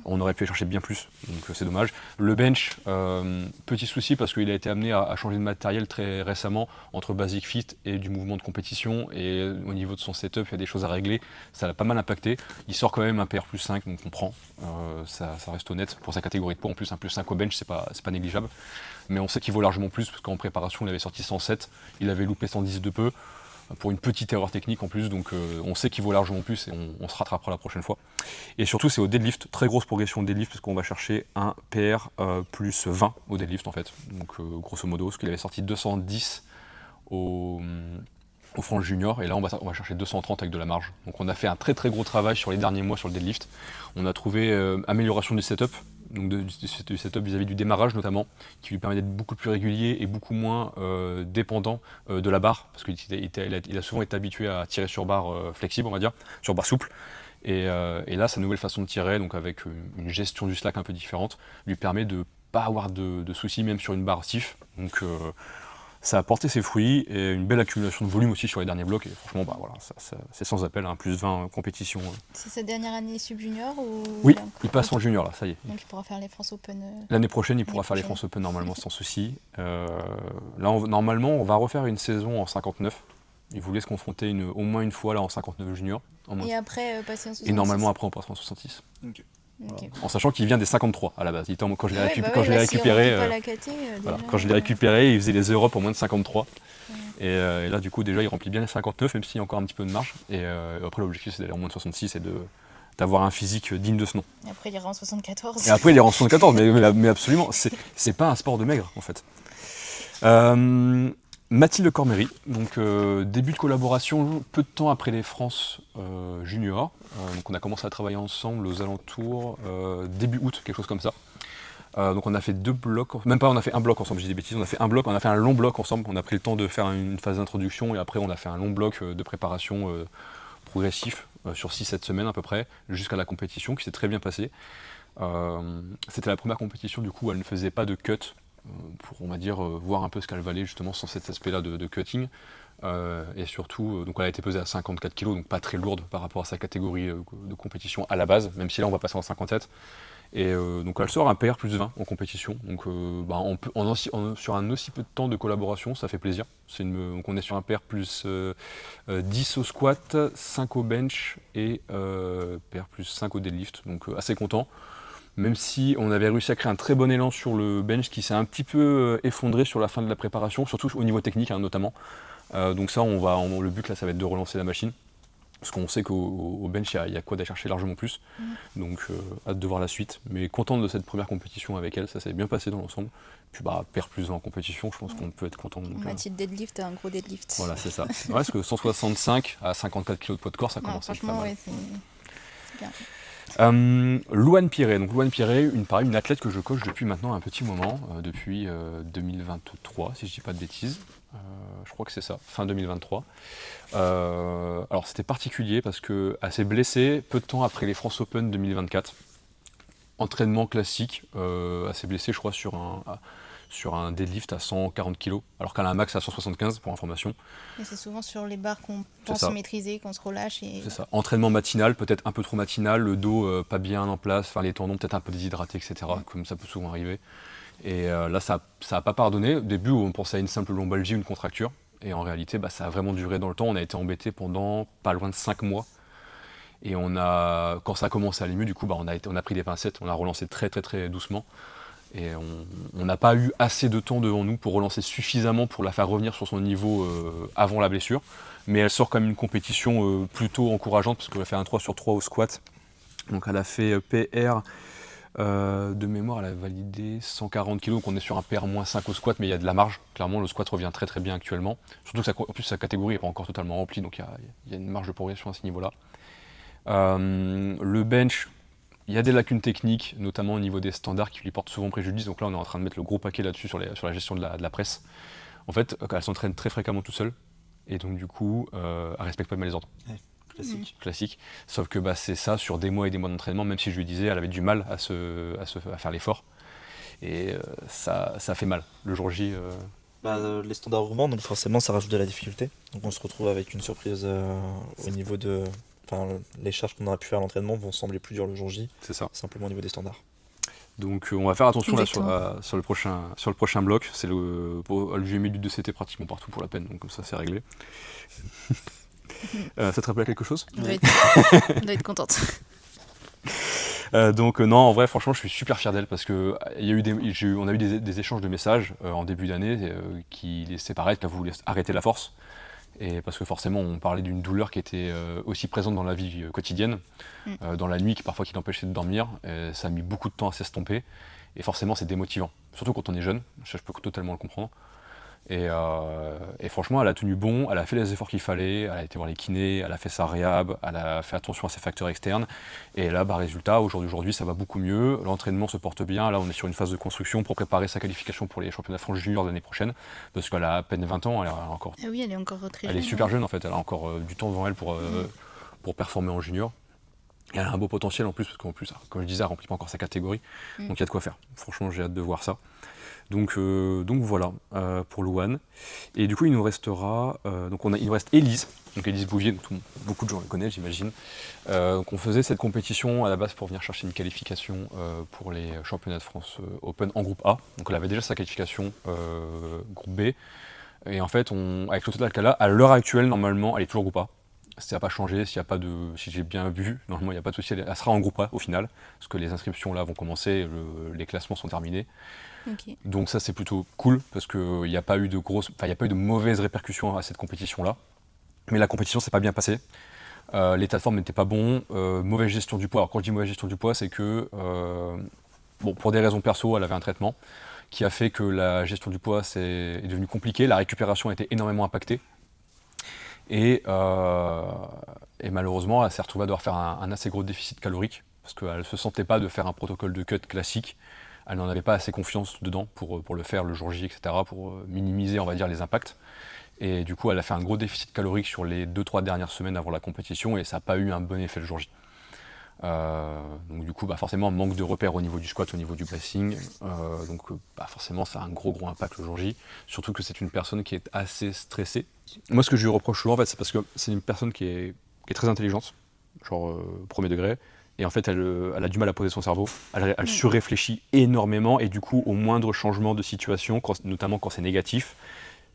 on aurait pu aller chercher bien plus, donc c'est dommage. Le bench, petit souci parce qu'il a été amené à changer de matériel très récemment entre Basic Fit et du mouvement de compétition, et au niveau de son setup, il y a des choses à régler, ça l'a pas mal impacté. Il sort quand même un PR plus 5, donc on prend, ça reste honnête pour sa catégorie de poids, en plus un plus 5 au bench, c'est pas négligeable, mais on sait qu'il vaut largement plus, parce qu'en préparation il avait sorti 107, il avait loupé 110 de peu, pour une petite erreur technique en plus, donc on sait qu'il vaut largement plus et on se rattrapera la prochaine fois. Et surtout c'est au deadlift, très grosse progression au deadlift parce qu'on va chercher un PR plus 20 au deadlift en fait, donc grosso modo, parce qu'il avait sorti 210 au France Junior, et là on va chercher 230 avec de la marge. Donc on a fait un très très gros travail sur les derniers mois sur le deadlift. On a trouvé amélioration du setup, donc du setup vis-à-vis du démarrage notamment, qui lui permet d'être beaucoup plus régulier et beaucoup moins dépendant de la barre, parce qu'il a souvent été habitué à tirer sur barre flexible, on va dire, sur barre souple. Et là, sa nouvelle façon de tirer, donc avec une gestion du slack un peu différente, lui permet de pas avoir de soucis même sur une barre stiff. Donc ça a porté ses fruits, et une belle accumulation de volume aussi sur les derniers blocs, et franchement voilà, c'est sans appel, plus 20 compétitions. C'est sa dernière année sub-junior ou... Oui, il passe en junior là, ça y est. Donc il pourra faire les France Open l'année prochaine, il pourra faire les France Open normalement sans souci. Là normalement on va refaire une saison en 59. Il voulait se confronter au moins une fois là en 59 junior. Et après passer en 66. Et normalement après on passera en 66. Ok. Okay. En sachant qu'il vient des 53 à la base. Quand je l'ai récupéré, il faisait les Europes en moins de 53. Ouais. Et là, du coup, déjà, il remplit bien les 59, même s'il y a encore un petit peu de marge. Et après, l'objectif, c'est d'aller en moins de 66 et d'avoir un physique digne de ce nom. Et après, il ira en 74. Et après, il ira en 74, mais absolument. C'est pas un sport de maigre, en fait. Mathilde Corméry, donc début de collaboration peu de temps après les France Juniors. Donc on a commencé à travailler ensemble aux alentours début août, quelque chose comme ça. Donc on a fait 2 blocs, même pas, on a fait un bloc ensemble, j'ai des bêtises, on a fait un bloc, on a fait un long bloc ensemble, on a pris le temps de faire une phase d'introduction, et après on a fait un long bloc de préparation progressif sur 6-7 semaines à peu près, jusqu'à la compétition qui s'est très bien passée. C'était la première compétition, du coup elle ne faisait pas de cut, pour, on va dire, voir un peu ce qu'elle valait justement sans cet aspect-là de cutting. Et surtout, donc elle a été pesée à 54 kg, donc pas très lourde par rapport à sa catégorie de compétition à la base, même si là on va passer en 57. Et donc elle sort un PR plus 20 en compétition, donc sur un aussi peu de temps de collaboration, ça fait plaisir. Donc on est sur un PR plus 10 au squat, 5 au bench et PR plus 5 au deadlift, donc assez content. Même si on avait réussi à créer un très bon élan sur le bench qui s'est un petit peu effondré sur la fin de la préparation, surtout au niveau technique notamment. Donc ça, le but là, ça va être de relancer la machine, parce qu'on sait qu'au bench, il y a quoi d'aller chercher largement plus. Donc hâte de voir la suite. Mais contente de cette première compétition avec elle, ça s'est bien passé dans l'ensemble. Puis PR plus en compétition, je pense qu'on peut être content. Mathilde deadlift, un gros deadlift. Voilà, c'est ça. Ouais, parce que 165 à 54 kg de poids de corps, ça commence à être pas mal. Ouais, c'est bien. Louane Pierret, donc Louane Pierret, une athlète que je coach depuis maintenant un petit moment, depuis 2023 si je dis pas de bêtises, je crois que c'est ça, fin 2023. Alors c'était particulier parce qu'elle s'est blessée peu de temps après les France Open 2024, entraînement classique, elle s'est blessée je crois sur un deadlift à 140 kg, alors qu'elle a un max à 175 pour information. Et c'est souvent sur les barres qu'on pense maîtriser, qu'on se relâche. C'est ça. Entraînement matinal, peut-être un peu trop matinal, le dos pas bien en place, les tendons peut-être un peu déshydratés, etc., comme ça peut souvent arriver. Et là, ça n'a pas pardonné. Au début, on pensait à une simple lombalgie, une contracture. Et en réalité, ça a vraiment duré dans le temps. On a été embêté pendant pas loin de 5 mois. Et quand ça a commencé à aller mieux, du coup, on a pris des pincettes, on a relancé très très très doucement. Et on n'a pas eu assez de temps devant nous pour relancer suffisamment pour la faire revenir sur son niveau avant la blessure. Mais elle sort quand même une compétition plutôt encourageante parce qu'elle a fait un 3/3 au squat. Donc elle a fait PR de mémoire, elle a validé 140 kg, donc on est sur un PR-5 au squat, mais il y a de la marge. Clairement, le squat revient très très bien actuellement. Surtout que en plus sa catégorie n'est pas encore totalement remplie, donc il y a une marge de progression à ce niveau-là. Le bench, il y a des lacunes techniques, notamment au niveau des standards qui lui portent souvent préjudice. Donc là, on est en train de mettre le gros paquet là-dessus sur la gestion de la presse. En fait, elle s'entraîne très fréquemment tout seule, et donc du coup, elle respecte pas mal les ordres. Classique. Sauf que c'est ça sur des mois et des mois d'entraînement, même si je lui disais, elle avait du mal à faire l'effort. Et ça fait mal. Le jour J. Les standards augmentent, donc forcément ça rajoute de la difficulté. Donc on se retrouve avec une surprise au niveau de. Enfin, les charges qu'on aurait pu faire à l'entraînement vont sembler plus dures le jour J. C'est ça. Simplement au niveau des standards. Donc on va faire attention là, sur le prochain bloc. C'est j'ai mis du 2CT pratiquement partout pour la peine, donc comme ça c'est réglé. Ça te rappelle quelque chose ? On doit être contente. Donc non, en vrai, franchement, je suis super fier d'elle parce que on a eu des échanges de messages en début d'année qui laissaient paraître qu'elle voulait arrêter la force. Et parce que forcément, on parlait d'une douleur qui était aussi présente dans la vie quotidienne, dans la nuit, qui l'empêchait de dormir. Ça a mis beaucoup de temps à s'estomper. Et forcément, c'est démotivant. Surtout quand on est jeune, je peux totalement le comprendre. Et franchement, elle a tenu bon, elle a fait les efforts qu'il fallait, elle a été voir les kinés, elle a fait sa réhab, elle a fait attention à ses facteurs externes. Et là, résultat, aujourd'hui, ça va beaucoup mieux. L'entraînement se porte bien. Là, on est sur une phase de construction pour préparer sa qualification pour les championnats de France juniors l'année prochaine. Parce qu'elle a à peine 20 ans, elle est encore très jeune. Elle est super jeune en fait, elle a encore du temps devant elle pour performer en junior. Et elle a un beau potentiel en plus, parce qu'en plus, comme je disais, elle ne remplit pas encore sa catégorie. Donc il y a de quoi faire. Franchement, j'ai hâte de voir ça. Donc voilà pour Louane. Et du coup, il nous restera. Il nous reste Élise. Donc Élise Bouvier, beaucoup de gens la connaissent, j'imagine. Donc on faisait cette compétition à la base pour venir chercher une qualification pour les championnats de France Open en groupe A. Donc elle avait déjà sa qualification groupe B. Et en fait, avec le total qu'elle a, à l'heure actuelle, normalement, elle est toujours groupe A. Ça n'a pas changé, si j'ai bien vu, normalement il n'y a pas de souci, elle sera en groupe A au final, parce que les inscriptions là vont commencer, les classements sont terminés. Okay. Donc ça c'est plutôt cool, parce qu'il n'y a pas eu de mauvaises répercussions à cette compétition là. Mais la compétition s'est pas bien passée. L'état de forme n'était pas bon, mauvaise gestion du poids. Alors quand je dis mauvaise gestion du poids, c'est que pour des raisons perso, elle avait un traitement qui a fait que la gestion du poids est devenue compliquée, la récupération a été énormément impactée. Et malheureusement, elle s'est retrouvée à devoir faire un assez gros déficit calorique parce qu'elle ne se sentait pas de faire un protocole de cut classique. Elle n'en avait pas assez confiance dedans pour le faire le jour J, etc., pour minimiser, on va dire, les impacts. Et du coup, elle a fait un gros déficit calorique sur les 2-3 dernières semaines avant la compétition et ça n'a pas eu un bon effet le jour J. Donc du coup, forcément, manque de repères au niveau du squat, au niveau du pressing. Forcément, ça a un gros impact le jour J. Surtout que c'est une personne qui est assez stressée. Moi, ce que je lui reproche souvent, en fait, c'est parce que c'est une personne qui est très intelligente, genre premier degré. Et en fait, elle a du mal à poser son cerveau. Elle surréfléchit énormément et du coup, au moindre changement de situation, notamment quand c'est négatif,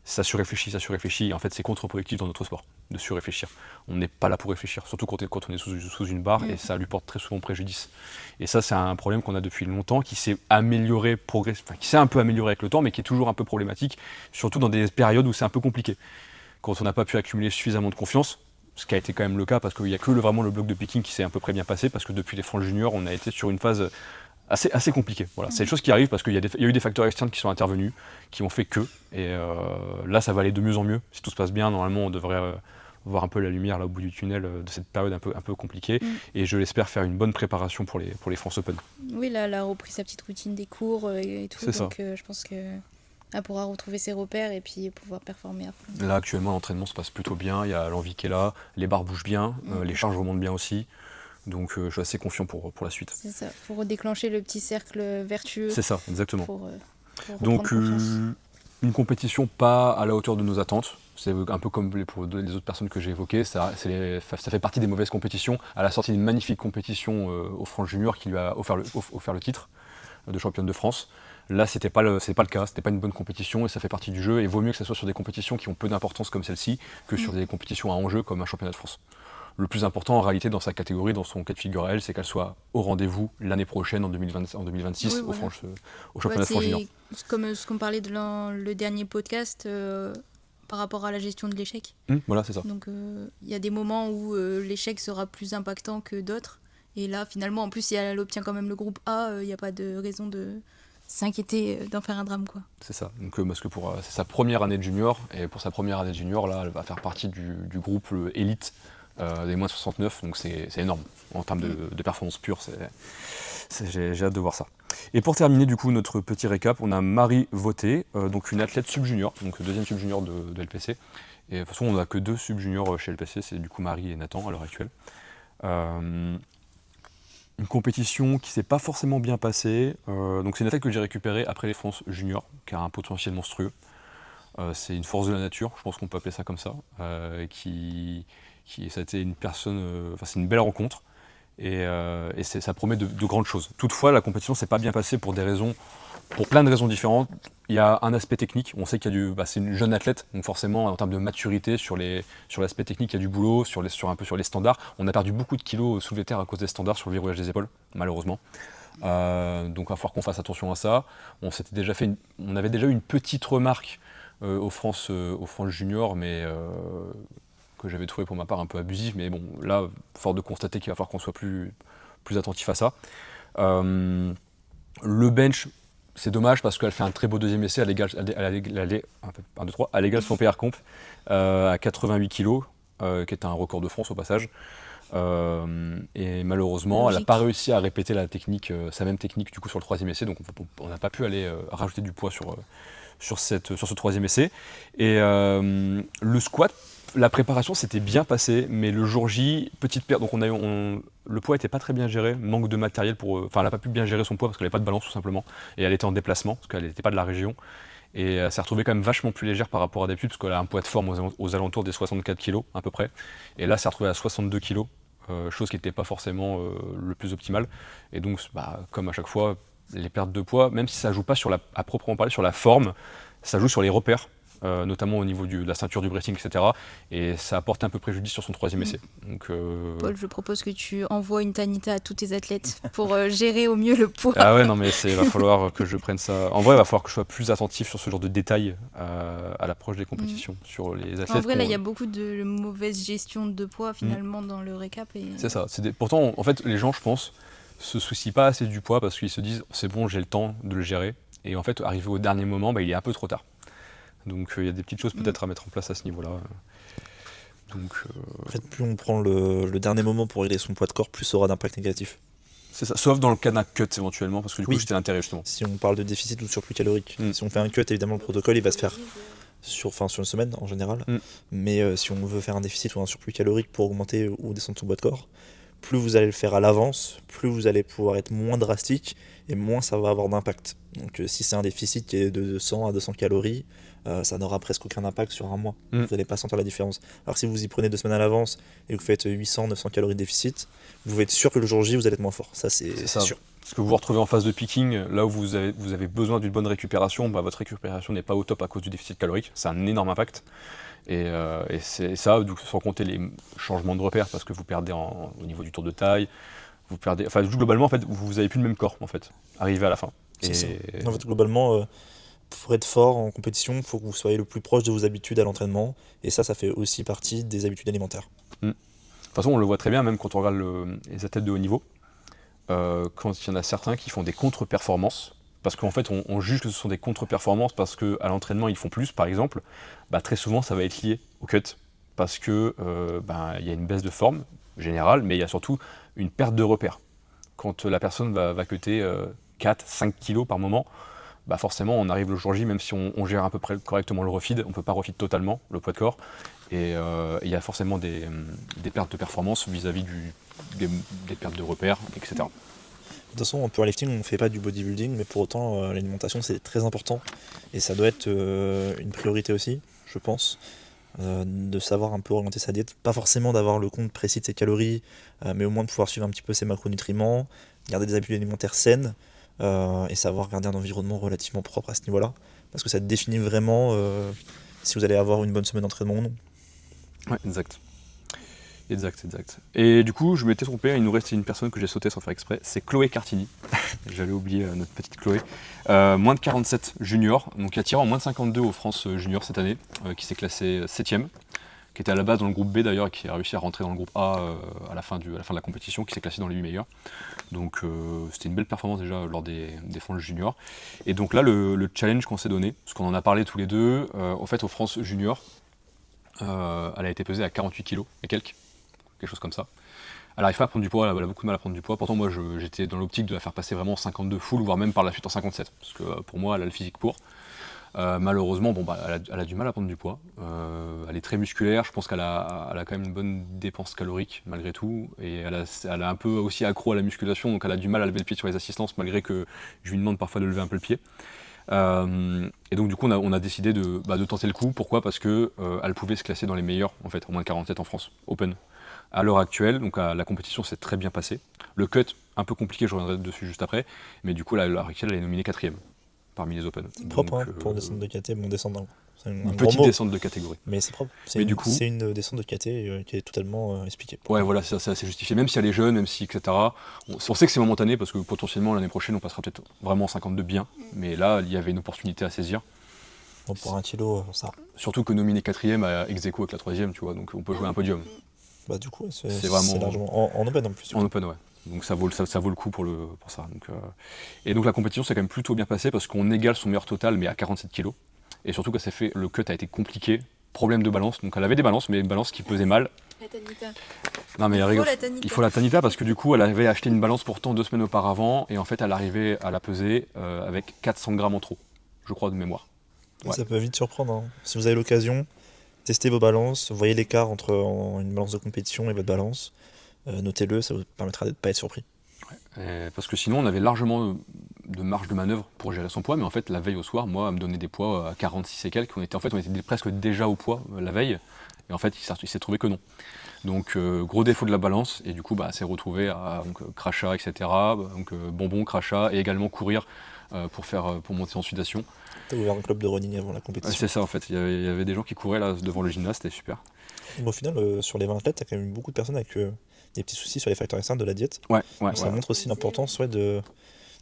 ça surréfléchit. Et en fait, c'est contre-productif dans notre sport, de surréfléchir. On n'est pas là pour réfléchir, surtout quand on est sous une barre, et ça lui porte très souvent préjudice. Et ça, c'est un problème qu'on a depuis longtemps, qui s'est amélioré, qui s'est un peu amélioré avec le temps, mais qui est toujours un peu problématique, surtout dans des périodes où c'est un peu compliqué. Quand on n'a pas pu accumuler suffisamment de confiance, ce qui a été quand même le cas, parce qu'il n'y a que vraiment le bloc de Pékin qui s'est à peu près bien passé, parce que depuis les France juniors, on a été sur une phase assez compliquée. Voilà. C'est des choses qui arrivent parce qu'il y a eu des facteurs externes qui sont intervenus, qui ont fait que, et là ça va aller de mieux en mieux. Si tout se passe bien, normalement on devrait voir un peu la lumière là au bout du tunnel de cette période un peu compliquée, et je l'espère faire une bonne préparation pour les France Open. Oui, là elle a repris sa petite routine des cours et tout, c'est donc je pense que elle pourra retrouver ses repères et puis pouvoir performer à fond. Là actuellement l'entraînement se passe plutôt bien, il y a l'envie qui est là, les barres bougent bien, les charges remontent bien aussi. Donc je suis assez confiant pour la suite. C'est ça, pour redéclencher le petit cercle vertueux. C'est ça, exactement. Pour donc une compétition pas à la hauteur de nos attentes. C'est un peu comme pour les autres personnes que j'ai évoquées. Ça fait partie des mauvaises compétitions. Elle a sorti une magnifique compétition au France Junior qui lui a offert le titre de championne de France. Là, c'était pas le cas, c'était pas une bonne compétition et ça fait partie du jeu. Et vaut mieux que ça soit sur des compétitions qui ont peu d'importance comme celle-ci que sur des compétitions à enjeu comme un championnat de France. le plus important en réalité dans sa catégorie, dans son cas de figure à elle, c'est qu'elle soit au rendez-vous l'année prochaine, en 2026, Oui, au, voilà. au championnat de France junior. C'est comme ce qu'on parlait dans le dernier podcast par rapport à la gestion de l'échec. Voilà, c'est ça. Donc il y a des moments où l'échec sera plus impactant que d'autres. Et là, finalement, en plus, si elle obtient quand même le groupe A, il n'y a pas de raison de s'inquiéter d'en faire un drame, quoi. C'est ça. Donc, parce que c'est sa première année de junior, et pour sa première année de junior, là, elle va faire partie du groupe élite des moins 69, donc c'est énorme. En termes de performance pure, j'ai hâte de voir ça. Et pour terminer, du coup, notre petit récap, on a Marie Vauté, donc une athlète sub-junior, donc deuxième sub-junior de LPC. Et de toute façon, on n'a que 2 sub-juniors chez LPC, c'est du coup Marie et Nathan à l'heure actuelle. Une compétition qui s'est pas forcément bien passée. Donc c'est une athlète que j'ai récupérée après les France Junior, qui a un potentiel monstrueux. C'est une force de la nature, je pense qu'on peut appeler ça comme ça. Ça a été une personne, c'est une belle rencontre. Et ça promet de grandes choses. Toutefois, la compétition s'est pas bien passée pour plein de raisons différentes. Il y a un aspect technique, on sait qu'il y a c'est une jeune athlète, donc forcément en termes de maturité sur l'aspect technique, il y a du boulot, un peu sur les standards. On a perdu beaucoup de kilos soulevé terre à cause des standards sur le verrouillage des épaules, malheureusement. Donc il va falloir qu'on fasse attention à ça. On avait déjà eu une petite remarque aux France Junior, mais que j'avais trouvé pour ma part un peu abusive, mais bon, là, fort de constater qu'il va falloir qu'on soit plus attentif à ça. Le bench, c'est dommage parce qu'elle fait un très beau deuxième essai, elle égale son PR comp à 88 kg, qui est un record de France au passage. Et malheureusement, elle n'a pas réussi à répéter sa même technique du coup sur le troisième essai, donc on n'a pas pu aller rajouter du poids sur ce troisième essai. Et le squat, la préparation s'était bien passée, mais le jour J, petite perte. Donc le poids n'était pas très bien géré, manque de matériel elle n'a pas pu bien gérer son poids parce qu'elle n'avait pas de balance tout simplement. Et elle était en déplacement parce qu'elle n'était pas de la région. Et elle s'est retrouvée quand même vachement plus légère par rapport à d'habitude parce qu'elle a un poids de forme aux alentours des 64 kg à peu près. Et là, elle s'est retrouvée à 62 kg, chose qui n'était pas forcément le plus optimal. Et donc, comme à chaque fois, les pertes de poids, même si ça ne joue pas à proprement parler sur la forme, ça joue sur les repères. Notamment au niveau de la ceinture du breasting, etc. Et ça apporte un peu préjudice sur son troisième essai. Donc, Paul, je propose que tu envoies une tanita à tous tes athlètes pour gérer au mieux le poids. Ah ouais, non mais il va falloir que je prenne ça. En vrai, il va falloir que je sois plus attentif sur ce genre de détails à l'approche des compétitions, sur les athlètes. En vrai, là, il y a beaucoup de mauvaise gestion de poids finalement dans le récap. C'est ça. Pourtant, en fait, les gens, je pense, se soucient pas assez du poids parce qu'ils se disent c'est bon, j'ai le temps de le gérer. Et en fait, arrivé au dernier moment, il est un peu trop tard. Donc il y a des petites choses peut-être à mettre en place à ce niveau-là. Donc, En fait, plus on prend le dernier moment pour régler son poids de corps, plus ça aura d'impact négatif. C'est ça, sauf dans le cas d'un cut éventuellement, parce que du coup c'était l'intérêt justement. Si on parle de déficit ou de surplus calorique, si on fait un cut, évidemment le protocole il va se faire sur une semaine en général. Mais si on veut faire un déficit ou un surplus calorique pour augmenter ou descendre son poids de corps, plus vous allez le faire à l'avance, plus vous allez pouvoir être moins drastique et moins ça va avoir d'impact. Donc si c'est un déficit qui est de 100 à 200 calories, ça n'aura presque aucun impact sur un mois. Vous n'allez pas sentir la différence. Alors si vous y prenez 2 semaines à l'avance et que vous faites 800-900 calories de déficit, vous pouvez être sûr que le jour J vous allez être moins fort. Ça c'est sûr. Parce que vous vous retrouvez en phase de picking, là où vous avez besoin d'une bonne récupération, votre récupération n'est pas au top à cause du déficit calorique, c'est un énorme impact. Et c'est ça, sans compter les changements de repères, parce que vous perdez au niveau du tour de taille, globalement en fait, vous n'avez plus le même corps en fait, arrivé à la fin. C'est ça. En fait, globalement, pour être fort en compétition, il faut que vous soyez le plus proche de vos habitudes à l'entraînement, et ça fait aussi partie des habitudes alimentaires. De toute façon, on le voit très bien, même quand on regarde les athlètes de haut niveau, quand il y en a certains qui font des contre-performances, parce qu'en fait on juge que ce sont des contre-performances parce qu'à l'entraînement ils font plus par exemple, très souvent ça va être lié au cut, parce que y a une baisse de forme générale, mais il y a surtout une perte de repères. Quand la personne va cutter 4-5 kilos par moment, forcément on arrive le jour J, même si on gère à peu près correctement le refeed, on ne peut pas refeed totalement le poids de corps, et il y a forcément des pertes de performance vis-à-vis des pertes de repères, etc. De toute façon, en powerlifting, on ne fait pas du bodybuilding, mais pour autant, l'alimentation, c'est très important. Et ça doit être une priorité aussi, je pense, de savoir un peu orienter sa diète. Pas forcément d'avoir le compte précis de ses calories, mais au moins de pouvoir suivre un petit peu ses macronutriments, garder des habitudes alimentaires saines, et savoir garder un environnement relativement propre à ce niveau-là. Parce que ça définit vraiment si vous allez avoir une bonne semaine d'entraînement ou non. Ouais, exact. Exact. Et du coup, je m'étais trompé, il nous restait une personne que j'ai sautée sans faire exprès, c'est Chloé Cartini. J'allais oublier notre petite Chloé. Moins de 47 junior, donc qui a tiré en moins de 52 aux France junior cette année, qui s'est classé 7ème, qui était à la base dans le groupe B d'ailleurs et qui a réussi à rentrer dans le groupe A à la fin de la compétition, qui s'est classé dans les 8 meilleurs. Donc c'était une belle performance déjà lors des France junior. Et donc là, le challenge qu'on s'est donné, parce qu'on en a parlé tous les deux, en fait aux France junior, elle a été pesée à 48 kg et quelques. Quelque chose comme ça. Elle n'arrive pas à prendre du poids, elle a beaucoup de mal à prendre du poids. Pourtant, moi, j'étais dans l'optique de la faire passer vraiment en 52 full, voire même par la suite en 57. Parce que pour moi, elle a le physique pour. Malheureusement, elle a du mal à prendre du poids. Elle est très musculaire. Je pense qu'elle a quand même une bonne dépense calorique, malgré tout. Et elle a un peu aussi accro à la musculation, donc elle a du mal à lever le pied sur les assistances, malgré que je lui demande parfois de lever un peu le pied. Et donc du coup on a décidé de tenter le coup. Pourquoi ? Parce que elle pouvait se classer dans les meilleurs en fait, en moins de 47 en France, Open. À l'heure actuelle, donc la compétition s'est très bien passée. Le cut, un peu compliqué, je reviendrai dessus juste après, mais du coup à l'heure actuelle elle est nominée 4ème parmi les Open. C'est propre hein, pour descendre de KT, bon descendant. C'est une petite descente de catégorie. Mais c'est propre. Mais du coup, c'est une descente de KT qui est totalement expliquée. Ouais, voilà, c'est assez justifié. Même si elle est jeune, même si, etc. On sait que c'est momentané parce que potentiellement l'année prochaine on passera peut-être vraiment en 52 bien. Mais là, il y avait une opportunité à saisir. Bon, pour un kilo, ça. Surtout que nominé 4ème à ex-aequo avec la 3ème, tu vois, donc on peut jouer un podium. Bah du coup, c'est vraiment largement en Open en plus. En Open, ouais. Donc ça vaut le coup pour ça. Donc, Et donc la compétition s'est quand même plutôt bien passée parce qu'on égale son meilleur total, mais à 47 kg. Et surtout le cut a été compliqué, problème de balance. Donc elle avait des balances, mais une balance qui pesait mal. La Tanita. Non mais il faut la Tanita parce que du coup elle avait acheté une balance pourtant 2 semaines auparavant et en fait elle arrivait à la peser avec 400 grammes en trop, je crois de mémoire. Ouais. Ça peut vite surprendre. Hein. Si vous avez l'occasion, testez vos balances, voyez l'écart entre une balance de compétition et votre balance. Notez-le, ça vous permettra de ne pas être surpris. Ouais. Parce que sinon on avait largement de marge de manœuvre pour gérer son poids, mais en fait la veille au soir, moi, elle me donnait des poids à 46 et quelques. On était presque déjà au poids la veille, et en fait il s'est trouvé que non. Donc gros défaut de la balance, et du coup elle s'est retrouvée à crachat, etc. Donc bonbons, crachat, et également courir pour monter en sudation. T'as ouvert un club de running avant la compétition. C'est ça en fait, il y avait des gens qui couraient là devant le gymnase, c'était super. Mais au final, sur les 20 athlètes, t'as quand même eu beaucoup de personnes avec des petits soucis sur les facteurs externes de la diète. Ouais. Ça montre aussi l'importance de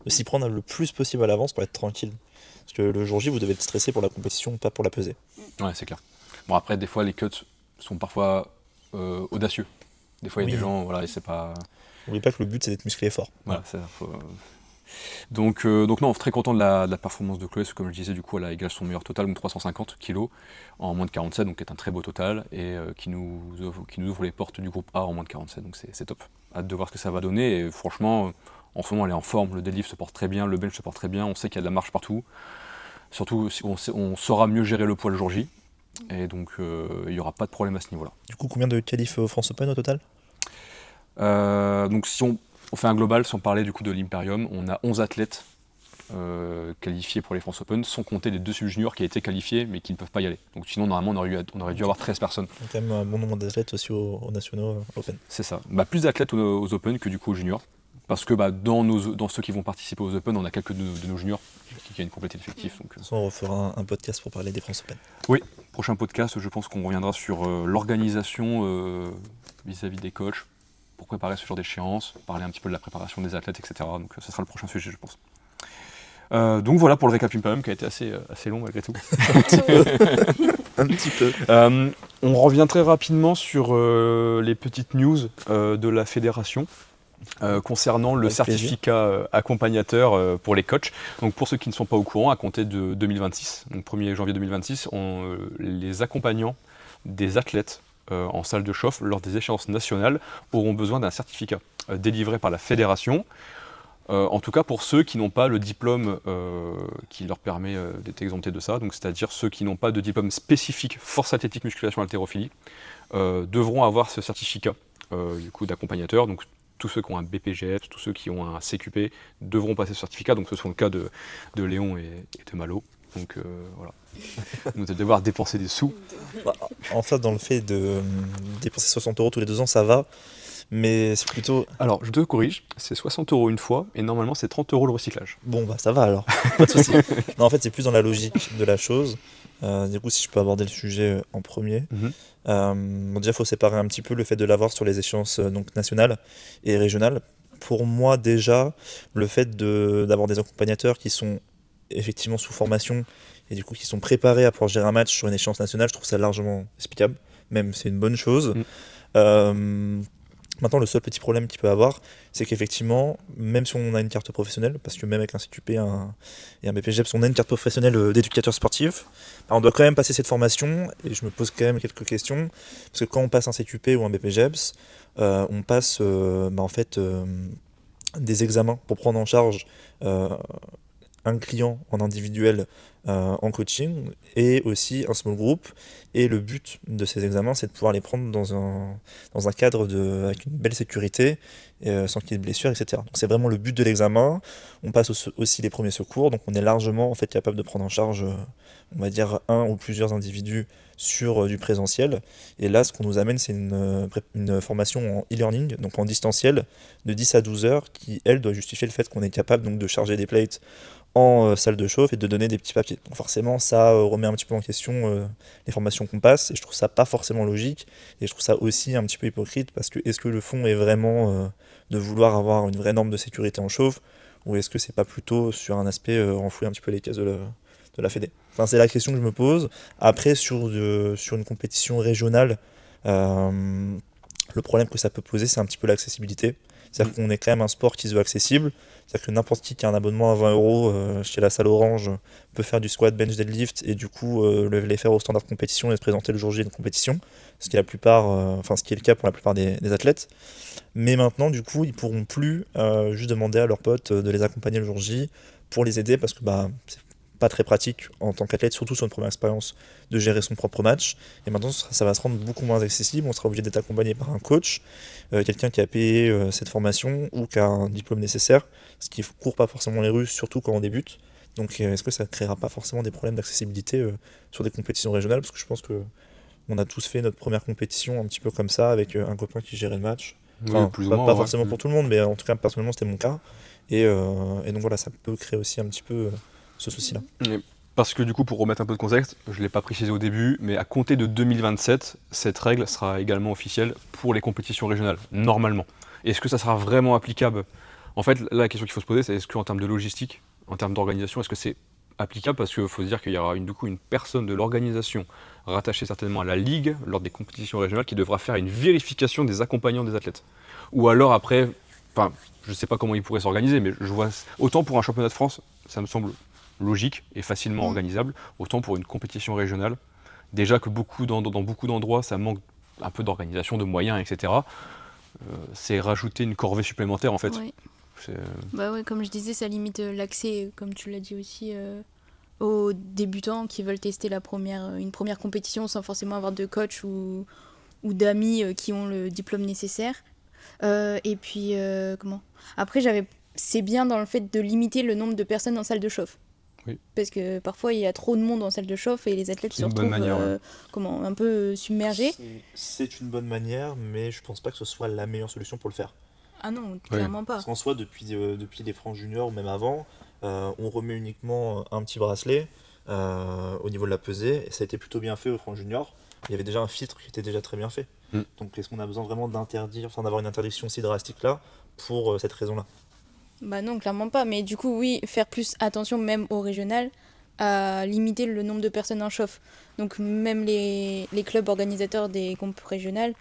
s'y prendre le plus possible à l'avance pour être tranquille. Parce que le jour J, vous devez être stressé pour la compétition, pas pour la peser. Ouais, c'est clair. Bon après, des fois les cuts sont parfois audacieux. Des fois il y a des gens, voilà, et c'est pas... N'oubliez pas que le but c'est d'être musclé et fort. Voilà, Donc non, très content de la performance de Chloé, parce que comme je disais, du coup, elle a égalé son meilleur total, donc 350 kg en moins de 47, donc qui est un très beau total, et qui nous ouvre les portes du groupe A en moins de 47, donc c'est top. Hâte de voir ce que ça va donner, et franchement, en ce moment, elle est en forme, le deadlift se porte très bien, le bench se porte très bien, on sait qu'il y a de la marche partout, surtout, on saura mieux gérer le poids le jour J, et donc il n'y aura pas de problème à ce niveau-là. Du coup, combien de qualifs au France Open au total ? Donc si on fait un global, sans parler du coup de l'Imperium, on a 11 athlètes qualifiés pour les France Open, sans compter les 2 sub-juniors qui a été qualifiés mais qui ne peuvent pas y aller. Donc sinon normalement on aurait dû avoir 13 personnes. Donc quand même un bon nombre d'athlètes aussi aux nationaux Open. C'est ça. Plus d'athlètes aux Open que du coup aux juniors. Parce que dans ceux qui vont participer aux Open, on a quelques de nos juniors qui viennent compléter l'effectif. Donc, de toute façon, on refera un podcast pour parler des France Open. Oui, prochain podcast, je pense qu'on reviendra sur l'organisation vis-à-vis des coachs, pour préparer ce genre d'échéance, parler un petit peu de la préparation des athlètes, etc. Donc ça sera le prochain sujet, je pense. Donc voilà pour le récap Imperium qui a été assez long malgré tout. Un petit peu. On revient très rapidement sur les petites news de la fédération concernant le certificat accompagnateur pour les coachs. Donc pour ceux qui ne sont pas au courant, à compter de 2026, donc 1er janvier 2026, les accompagnants des athlètes en salle de chauffe lors des échéances nationales auront besoin d'un certificat délivré par la fédération, en tout cas pour ceux qui n'ont pas le diplôme qui leur permet d'être exemptés de ça, donc c'est-à-dire ceux qui n'ont pas de diplôme spécifique force athlétique, musculation, haltérophilie, devront avoir ce certificat du coup d'accompagnateur. Donc tous ceux qui ont un BPGF, tous ceux qui ont un CQP devront passer ce certificat, donc ce sont le cas de Léon et de Malo. Donc voilà, vous allez devoir dépenser des sous. En fait, dans le fait de dépenser 60 € tous les 2 ans, ça va. Mais c'est plutôt... Alors, je te corrige, c'est 60 € une fois, et normalement c'est 30 € le recyclage. Bon, bah ça va alors, pas de souci. Non, en fait, c'est plus dans la logique de la chose. Du coup, si je peux aborder le sujet en premier. Bon, déjà, il faut séparer un petit peu le fait de l'avoir sur les échéances donc, nationales et régionales. Pour moi, déjà, le fait d'avoir des accompagnateurs qui sont effectivement sous formation et du coup qui sont préparés à pouvoir gérer un match sur une échéance nationale, je trouve ça largement explicable. Même, c'est une bonne chose. Maintenant, le seul petit problème qu'il peut avoir, c'est qu'effectivement, même si on a une carte professionnelle, parce que même avec un CQP et un BPGEPS, on a une carte professionnelle d'éducateur sportif, bah, on doit quand même passer cette formation, et je me pose quand même quelques questions, parce que quand on passe un CQP ou un BPGEPS, on passe en fait, des examens pour prendre en charge un client en individuel en coaching et aussi un small group. Et le but de ces examens, c'est de pouvoir les prendre dans un cadre avec une belle sécurité, sans qu'il y ait de blessures, etc. Donc c'est vraiment le but de l'examen. On passe aussi les premiers secours, donc on est largement en fait, capable de prendre en charge, on va dire, un ou plusieurs individus sur du présentiel. Et là, ce qu'on nous amène, c'est une formation en e-learning, donc en distanciel, de 10 à 12 heures, qui, elle, doit justifier le fait qu'on est capable donc, de charger des plates en salle de chauffe et de donner des petits papiers. Donc forcément, ça remet un petit peu en question les formations qu'on passe, et je trouve ça pas forcément logique, et je trouve ça aussi un petit peu hypocrite, parce que est-ce que le fond est vraiment de vouloir avoir une vraie norme de sécurité en chauffe, ou est-ce que c'est pas plutôt sur un aspect enfouir un petit peu les caisses de la Fédé. Enfin, c'est la question que je me pose. Après, sur une compétition régionale, le problème que ça peut poser, c'est un petit peu l'accessibilité. C'est-à-dire qu'on est quand même un sport qui se veut accessible. C'est-à-dire que n'importe qui a un abonnement à 20 € chez la salle Orange peut faire du squat, bench, deadlift et du coup les faire au standard de compétition et se présenter le jour J d'une compétition. Ce qui est le cas pour la plupart des athlètes. Mais maintenant, du coup, ils pourront plus juste demander à leurs potes de les accompagner le jour J pour les aider parce que c'est pas très pratique en tant qu'athlète, surtout sur une première expérience, de gérer son propre match. Et maintenant, ça va se rendre beaucoup moins accessible. On sera obligé d'être accompagné par un coach, quelqu'un qui a payé cette formation ou qui a un diplôme nécessaire, ce qui court pas forcément les rues, surtout quand on débute. Donc, est-ce que ça ne créera pas forcément des problèmes d'accessibilité sur des compétitions régionales? Parce que je pense que on a tous fait notre première compétition un petit peu comme ça, avec un copain qui gérait le match. Enfin, Oui, plus ou pas, moins, pas ouais. forcément pour tout le monde, mais en tout cas, personnellement, c'était mon cas. Et donc voilà, ça peut créer aussi un petit peu ce souci-là. Parce que du coup, pour remettre un peu de contexte, je ne l'ai pas précisé au début, mais à compter de 2027, cette règle sera également officielle pour les compétitions régionales, normalement. Est-ce que ça sera vraiment applicable? En fait, là, la question qu'il faut se poser, c'est est-ce qu'en termes de logistique, en termes d'organisation, est-ce que c'est applicable? Parce qu'il faut se dire qu'il y aura du coup une personne de l'organisation rattachée certainement à la ligue lors des compétitions régionales qui devra faire une vérification des accompagnants des athlètes. Ou alors après, je ne sais pas comment ils pourraient s'organiser, mais je vois autant pour un championnat de France, ça me semble logique et facilement organisable, autant pour une compétition régionale. Déjà que dans beaucoup d'endroits, ça manque un peu d'organisation, de moyens, etc. C'est rajouter une corvée supplémentaire en fait. Ouais. Bah ouais, comme je disais, ça limite l'accès, comme tu l'as dit aussi, aux débutants qui veulent tester une première compétition sans forcément avoir de coach ou d'amis qui ont le diplôme nécessaire. Et puis, Après, c'est bien dans le fait de limiter le nombre de personnes en salle de chauffe. Oui. Parce que parfois, il y a trop de monde en salle de chauffe et les athlètes se retrouvent un peu submergés. C'est une bonne manière, mais je pense pas que ce soit la meilleure solution pour le faire. Ah non, clairement pas. Parce qu'en soi, depuis les francs juniors ou même avant, on remet uniquement un petit bracelet au niveau de la pesée, et ça a été plutôt bien fait aux francs juniors. Il y avait déjà un filtre qui était déjà très bien fait. Donc est-ce qu'on a besoin vraiment d'avoir une interdiction si drastique là pour cette raison-là? Bah non, clairement pas. Mais du coup, oui, faire plus attention même au régional à limiter le nombre de personnes en chauffe. Donc même les clubs organisateurs des comptes régionales,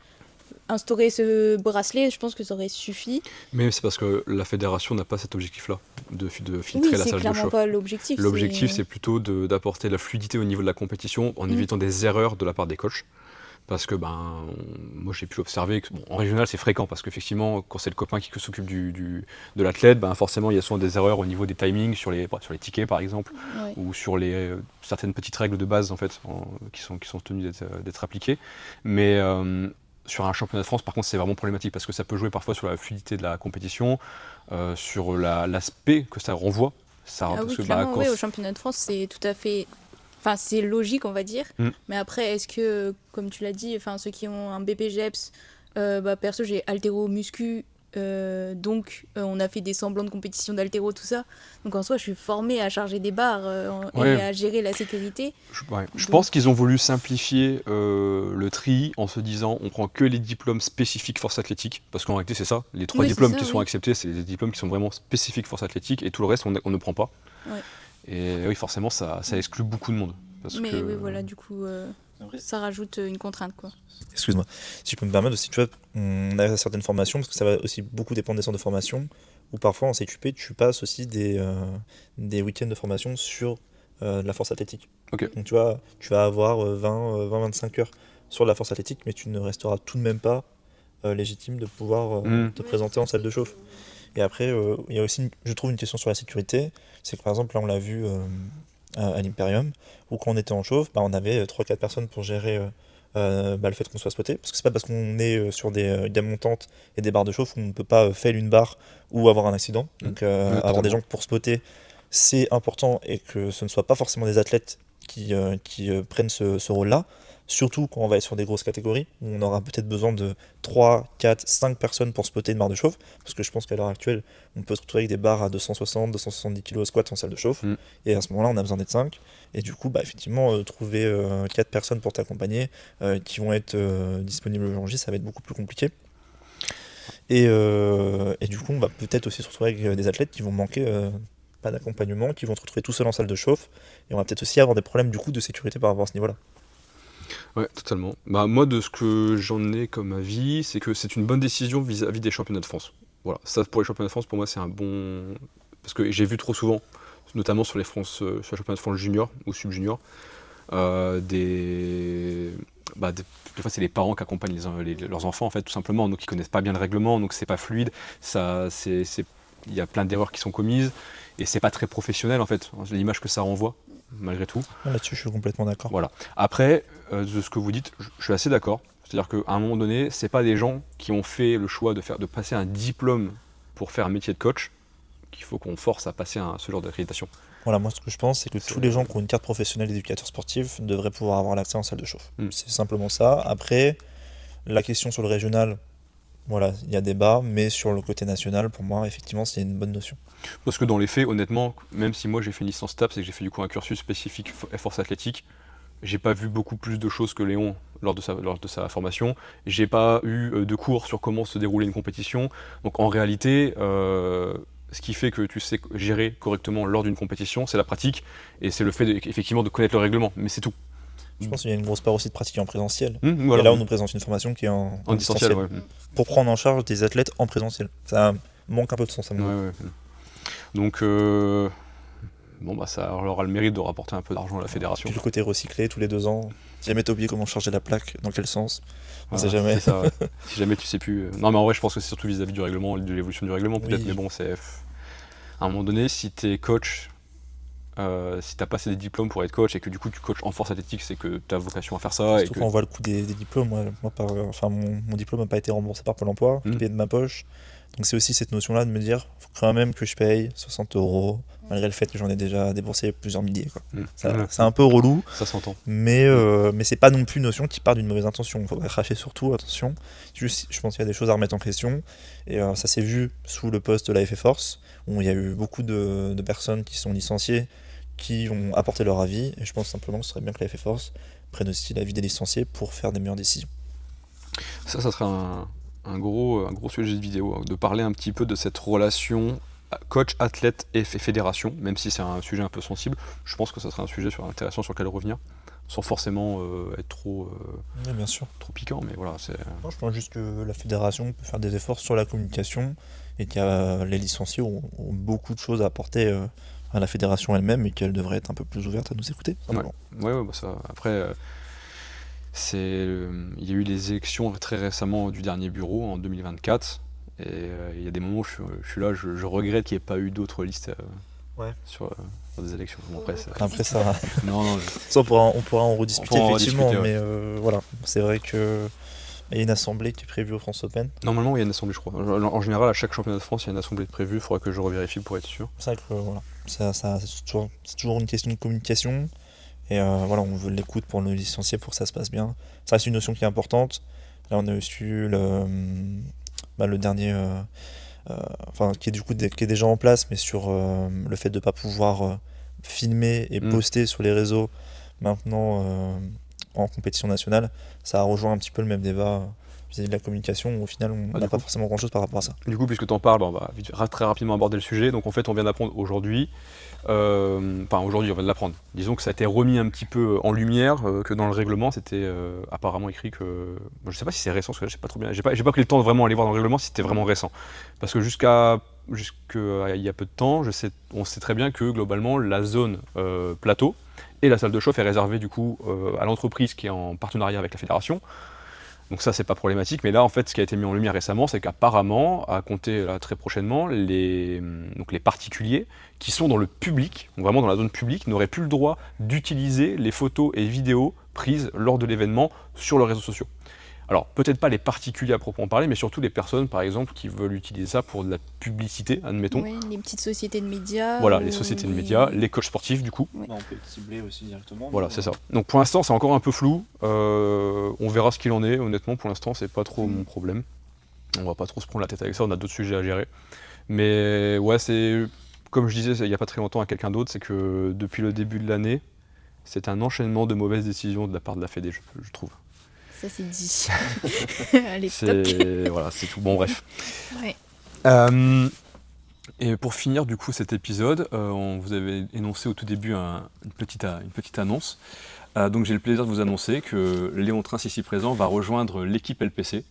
instaurer ce bracelet, je pense que ça aurait suffi. Mais c'est parce que la fédération n'a pas cet objectif-là, de filtrer la salle de chauffe. C'est clairement pas l'objectif. L'objectif, c'est plutôt d'apporter la fluidité au niveau de la compétition en évitant des erreurs de la part des coachs. Parce que moi j'ai pu observer que en régional c'est fréquent parce qu'effectivement quand c'est le copain qui s'occupe de l'athlète, forcément il y a souvent des erreurs au niveau des timings sur les tickets par exemple, ou sur certaines petites règles de base en fait qui sont tenues d'être appliquées. Mais sur un championnat de France par contre c'est vraiment problématique parce que ça peut jouer parfois sur la fluidité de la compétition, sur l'aspect que ça renvoie. Au championnat de France c'est tout à fait... Enfin, c'est logique, on va dire. Mais après, est-ce que, comme tu l'as dit, ceux qui ont un BPGEPS Perso, j'ai haltéro, muscu, donc on a fait des semblants de compétition d'haltéro, tout ça. Donc en soi, je suis formée à charger des barres Ouais. et à gérer la sécurité. Je Donc- pense qu'ils ont voulu simplifier le tri en se disant on prend que les diplômes spécifiques force athlétique, parce qu'en réalité c'est ça, les 3 Oui, c'est diplômes ça, qui sont oui. acceptés, c'est des diplômes qui sont vraiment spécifiques force athlétique, et tout le reste on ne prend pas. Ouais. Et oui, forcément ça exclut beaucoup de monde. Parce Mais que... oui, voilà, du coup, ça rajoute une contrainte, quoi. Excuse-moi, si je peux me permettre aussi, tu vois, on a certaines formations, parce que ça va aussi beaucoup dépendre des centres de formation, où parfois en CQP, tu passes aussi des week-ends de formation sur de la force athlétique. Ok. Donc tu vois, tu vas avoir 20-25 heures sur de la force athlétique, mais tu ne resteras tout de même pas légitime de pouvoir te présenter en salle de chauffe. Et après, il y a aussi, je trouve, une question sur la sécurité, c'est que par exemple, là on l'a vu à l'Imperium, où quand on était en chauffe, on avait 3-4 personnes pour gérer le fait qu'on soit spoté, parce que c'est pas parce qu'on est sur des montantes et des barres de chauffe qu'on ne peut pas fail une barre ou avoir un accident. Donc avoir des gens pour spotter, c'est important, et que ce ne soit pas forcément des athlètes qui prennent ce rôle-là, surtout quand on va être sur des grosses catégories, où on aura peut-être besoin de 3, 4, 5 personnes pour spotter une barre de chauffe, parce que je pense qu'à l'heure actuelle, on peut se retrouver avec des barres à 260, 270 kg au squat en salle de chauffe, et à ce moment-là, on a besoin d'être 5, et du coup, effectivement, trouver 4 personnes pour t'accompagner, qui vont être disponibles le jour J, ça va être beaucoup plus compliqué. Et du coup, on va peut-être aussi se retrouver avec des athlètes qui vont manquer pas d'accompagnement, qui vont se retrouver tout seuls en salle de chauffe, et on va peut-être aussi avoir des problèmes du coup de sécurité par rapport à ce niveau-là. Ouais, totalement. Moi, de ce que j'en ai comme avis, c'est que c'est une bonne décision vis-à-vis des championnats de France. Voilà, ça pour les championnats de France, pour moi, c'est un bon... Parce que j'ai vu trop souvent, notamment sur les championnats de France junior ou sub-junior, des fois, c'est les parents qui accompagnent leurs enfants, en fait, tout simplement, donc ils connaissent pas bien le règlement, donc c'est pas fluide, il y a plein d'erreurs qui sont commises, et c'est pas très professionnel, en fait, l'image que ça renvoie, malgré tout. Là-dessus, je suis complètement d'accord. Voilà. Après, de ce que vous dites, je suis assez d'accord. C'est-à-dire qu'à un moment donné, c'est pas des gens qui ont fait le choix de passer un diplôme pour faire un métier de coach qu'il faut qu'on force à passer ce genre d'accréditation. Voilà, moi ce que je pense, c'est que tous les gens qui ont une carte professionnelle d'éducateur sportif devraient pouvoir avoir l'accès en salle de chauffe. C'est simplement ça. Après, la question sur le régional, voilà, il y a débat, mais sur le côté national, pour moi, effectivement, c'est une bonne notion. Parce que dans les faits, honnêtement, même si moi j'ai fait une licence TAPS et que j'ai fait du coup un cursus spécifique force athlétique, j'ai pas vu beaucoup plus de choses que Léon lors de sa formation. J'ai pas eu de cours sur comment se dérouler une compétition. Donc en réalité, ce qui fait que tu sais gérer correctement lors d'une compétition, c'est la pratique, et c'est le fait effectivement de connaître le règlement, mais c'est tout. Je pense qu'il y a une grosse part aussi de pratiquer en présentiel. Voilà. Et là, on nous présente une formation qui est en distanciel. Ouais. Pour prendre en charge des athlètes en présentiel. Ça manque un peu de sens à mon avis. Ouais. Donc, ça aura le mérite de rapporter un peu d'argent à la fédération. Puis le côté recyclé tous les 2 ans. Si jamais t'as oublié comment charger la plaque, dans quel sens, on Voilà, sait jamais. C'est ça, ouais. Si jamais tu sais plus. Non, mais en vrai, je pense que c'est surtout vis-à-vis du règlement, de l'évolution du règlement, peut-être. Oui. Mais bon, c'est. À un moment donné, si t'es coach, si t'as passé des diplômes pour être coach et que du coup tu coaches en force athlétique, c'est que t'as vocation à faire ça. Surtout quand on voit le coût des diplômes. Mon diplôme n'a pas été remboursé par Pôle emploi, je payé de ma poche. Donc c'est aussi cette notion-là de me dire, faut quand même que je paye 60 €, malgré le fait que j'en ai déjà déboursé plusieurs milliers. C'est un peu relou. Ça s'entend. Mais c'est pas non plus une notion qui part d'une mauvaise intention. Faut pas cracher sur tout, attention. Juste, je pense qu'il y a des choses à remettre en question. Et ça s'est vu sous le poste de la FA Force, où il y a eu beaucoup de personnes qui sont licenciées, qui ont apporté leur avis. Et je pense simplement que ce serait bien que la FA Force prenne aussi l'avis des licenciés pour faire des meilleures décisions. Ça serait un gros sujet de vidéo, de parler un petit peu de cette relation coach, athlète et fédération, même si c'est un sujet un peu sensible. Je pense que ça serait un sujet intéressant sur lequel revenir, sans forcément être trop bien sûr. trop piquant, mais voilà. Je pense juste que la fédération peut faire des efforts sur la communication, et que les licenciés ont beaucoup de choses à apporter à la fédération elle-même, et qu'elle devrait être un peu plus ouverte à nous écouter. Ouais, ça. Après, il y a eu les élections très récemment du dernier bureau en 2024, et il y a des moments où je suis là, je regrette qu'il n'y ait pas eu d'autres listes sur des élections. Bon, après ça, non, ça on pourra en rediscuter effectivement, ouais. Mais voilà, c'est vrai que il y a une assemblée qui est prévue au France Open. Normalement, il y a une assemblée, je crois. En général, à chaque championnat de France, il y a une assemblée de prévue. Il faudra que je revérifie pour être sûr. C'est vrai que voilà, c'est toujours une question de communication. Et on veut l'écoute pour nos licenciés pour que ça se passe bien. Ça reste une notion qui est importante. Là, on a aussi eu le dernier, qui est du coup qui est déjà en place, mais sur le fait de ne pas pouvoir filmer et poster sur les réseaux maintenant en compétition nationale. Ça a rejoint un petit peu le même débat vis-à-vis de la communication, où au final, on n'a pas forcément grand-chose par rapport à ça. Du coup, puisque tu en parles, on va très rapidement aborder le sujet. Donc en fait, on vient d'apprendre aujourd'hui, aujourd'hui on vient de l'apprendre. Disons que ça a été remis un petit peu en lumière, que dans le règlement, c'était apparemment écrit que... je sais pas si c'est récent, parce que là, je sais pas trop bien. J'ai pas pris le temps de vraiment aller voir dans le règlement si c'était vraiment récent. Parce que jusqu'à il y a peu de temps, on sait très bien que globalement, la zone plateau et la salle de chauffe est réservée du coup à l'entreprise qui est en partenariat avec la fédération. Donc ça, c'est pas problématique, mais là, en fait, ce qui a été mis en lumière récemment, c'est qu'apparemment, à compter là, très prochainement, les particuliers qui sont dans le public, donc vraiment dans la zone publique, n'auraient plus le droit d'utiliser les photos et vidéos prises lors de l'événement sur leurs réseaux sociaux. Alors, peut-être pas les particuliers à proprement parler, mais surtout les personnes, par exemple, qui veulent utiliser ça pour de la publicité, admettons. Oui, les petites sociétés de médias. Voilà, les sociétés de médias, les coachs sportifs, du coup. Ouais. On peut cibler aussi directement. Voilà, c'est ça. Donc pour l'instant, c'est encore un peu flou. On verra ce qu'il en est. Honnêtement, pour l'instant, c'est pas trop mon problème. On va pas trop se prendre la tête avec ça, on a d'autres sujets à gérer. Mais ouais, c'est comme je disais il y a pas très longtemps à quelqu'un d'autre, c'est que depuis le début de l'année, c'est un enchaînement de mauvaises décisions de la part de la Fédé, je trouve. Ça, c'est dit. Allez, C'est toc. voilà, c'est tout. Bon, bref. Ouais. Et pour finir du coup cet épisode, on vous avait énoncé au tout début une petite annonce. Donc j'ai le plaisir de vous annoncer que Léon Trins ici présent va rejoindre l'équipe LPC.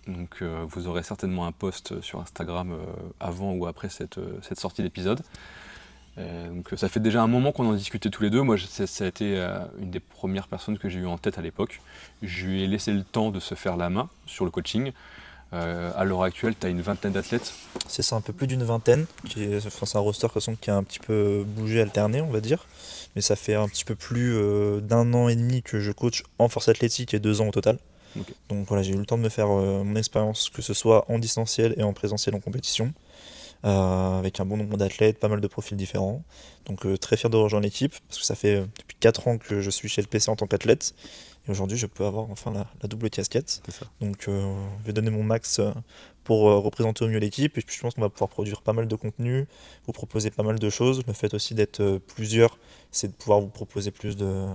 Donc vous aurez certainement un post sur Instagram avant ou après cette sortie d'épisode. Donc ça fait déjà un moment qu'on en discutait tous les deux. Moi ça a été une des premières personnes que j'ai eu en tête à l'époque. Je lui ai laissé le temps de se faire la main sur le coaching. À l'heure actuelle, tu as une vingtaine d'athlètes. C'est ça, un peu plus d'une vingtaine. C'est un roster de toute façon, qui a un petit peu bougé, alterné, on va dire. Mais ça fait un petit peu plus d'1 an et demi que je coach en force athlétique et 2 ans au total. Okay. Donc voilà, j'ai eu le temps de me faire mon expérience, que ce soit en distanciel et en présentiel en compétition. Avec un bon nombre d'athlètes, pas mal de profils différents. Donc très fier de rejoindre l'équipe, parce que ça fait depuis 4 ans que je suis chez LPC en tant qu'athlète. Et aujourd'hui, je peux avoir enfin la double casquette. C'est ça. Donc je vais donner mon max pour représenter au mieux l'équipe. Et puis je pense qu'on va pouvoir produire pas mal de contenu, vous proposer pas mal de choses. Le fait aussi d'être plusieurs, c'est de pouvoir vous proposer plus de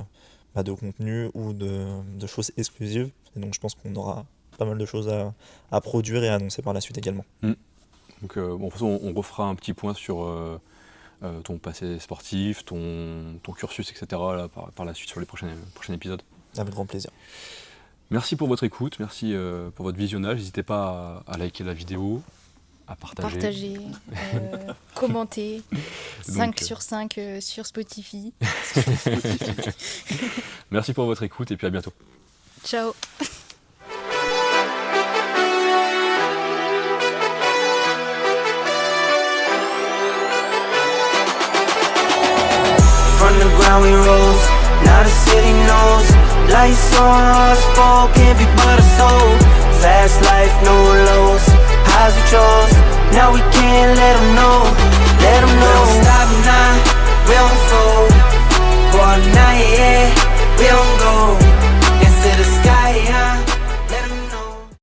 contenu ou de choses exclusives. Et donc je pense qu'on aura pas mal de choses à produire et à annoncer par la suite également. Donc de toute façon, on refera un petit point sur ton passé sportif, ton cursus, etc. Là, par la suite sur les prochains épisodes. Avec grand plaisir. Merci pour votre écoute, merci pour votre visionnage. N'hésitez pas à liker la vidéo, à partager. Commenter. Donc, 5 sur 5 sur Spotify. Merci pour votre écoute et puis à bientôt. Ciao. From the ground we rose, now the city knows. Lights on us, fall can't be but a soul. Fast life, no lows, highs we chose. Now we can't let them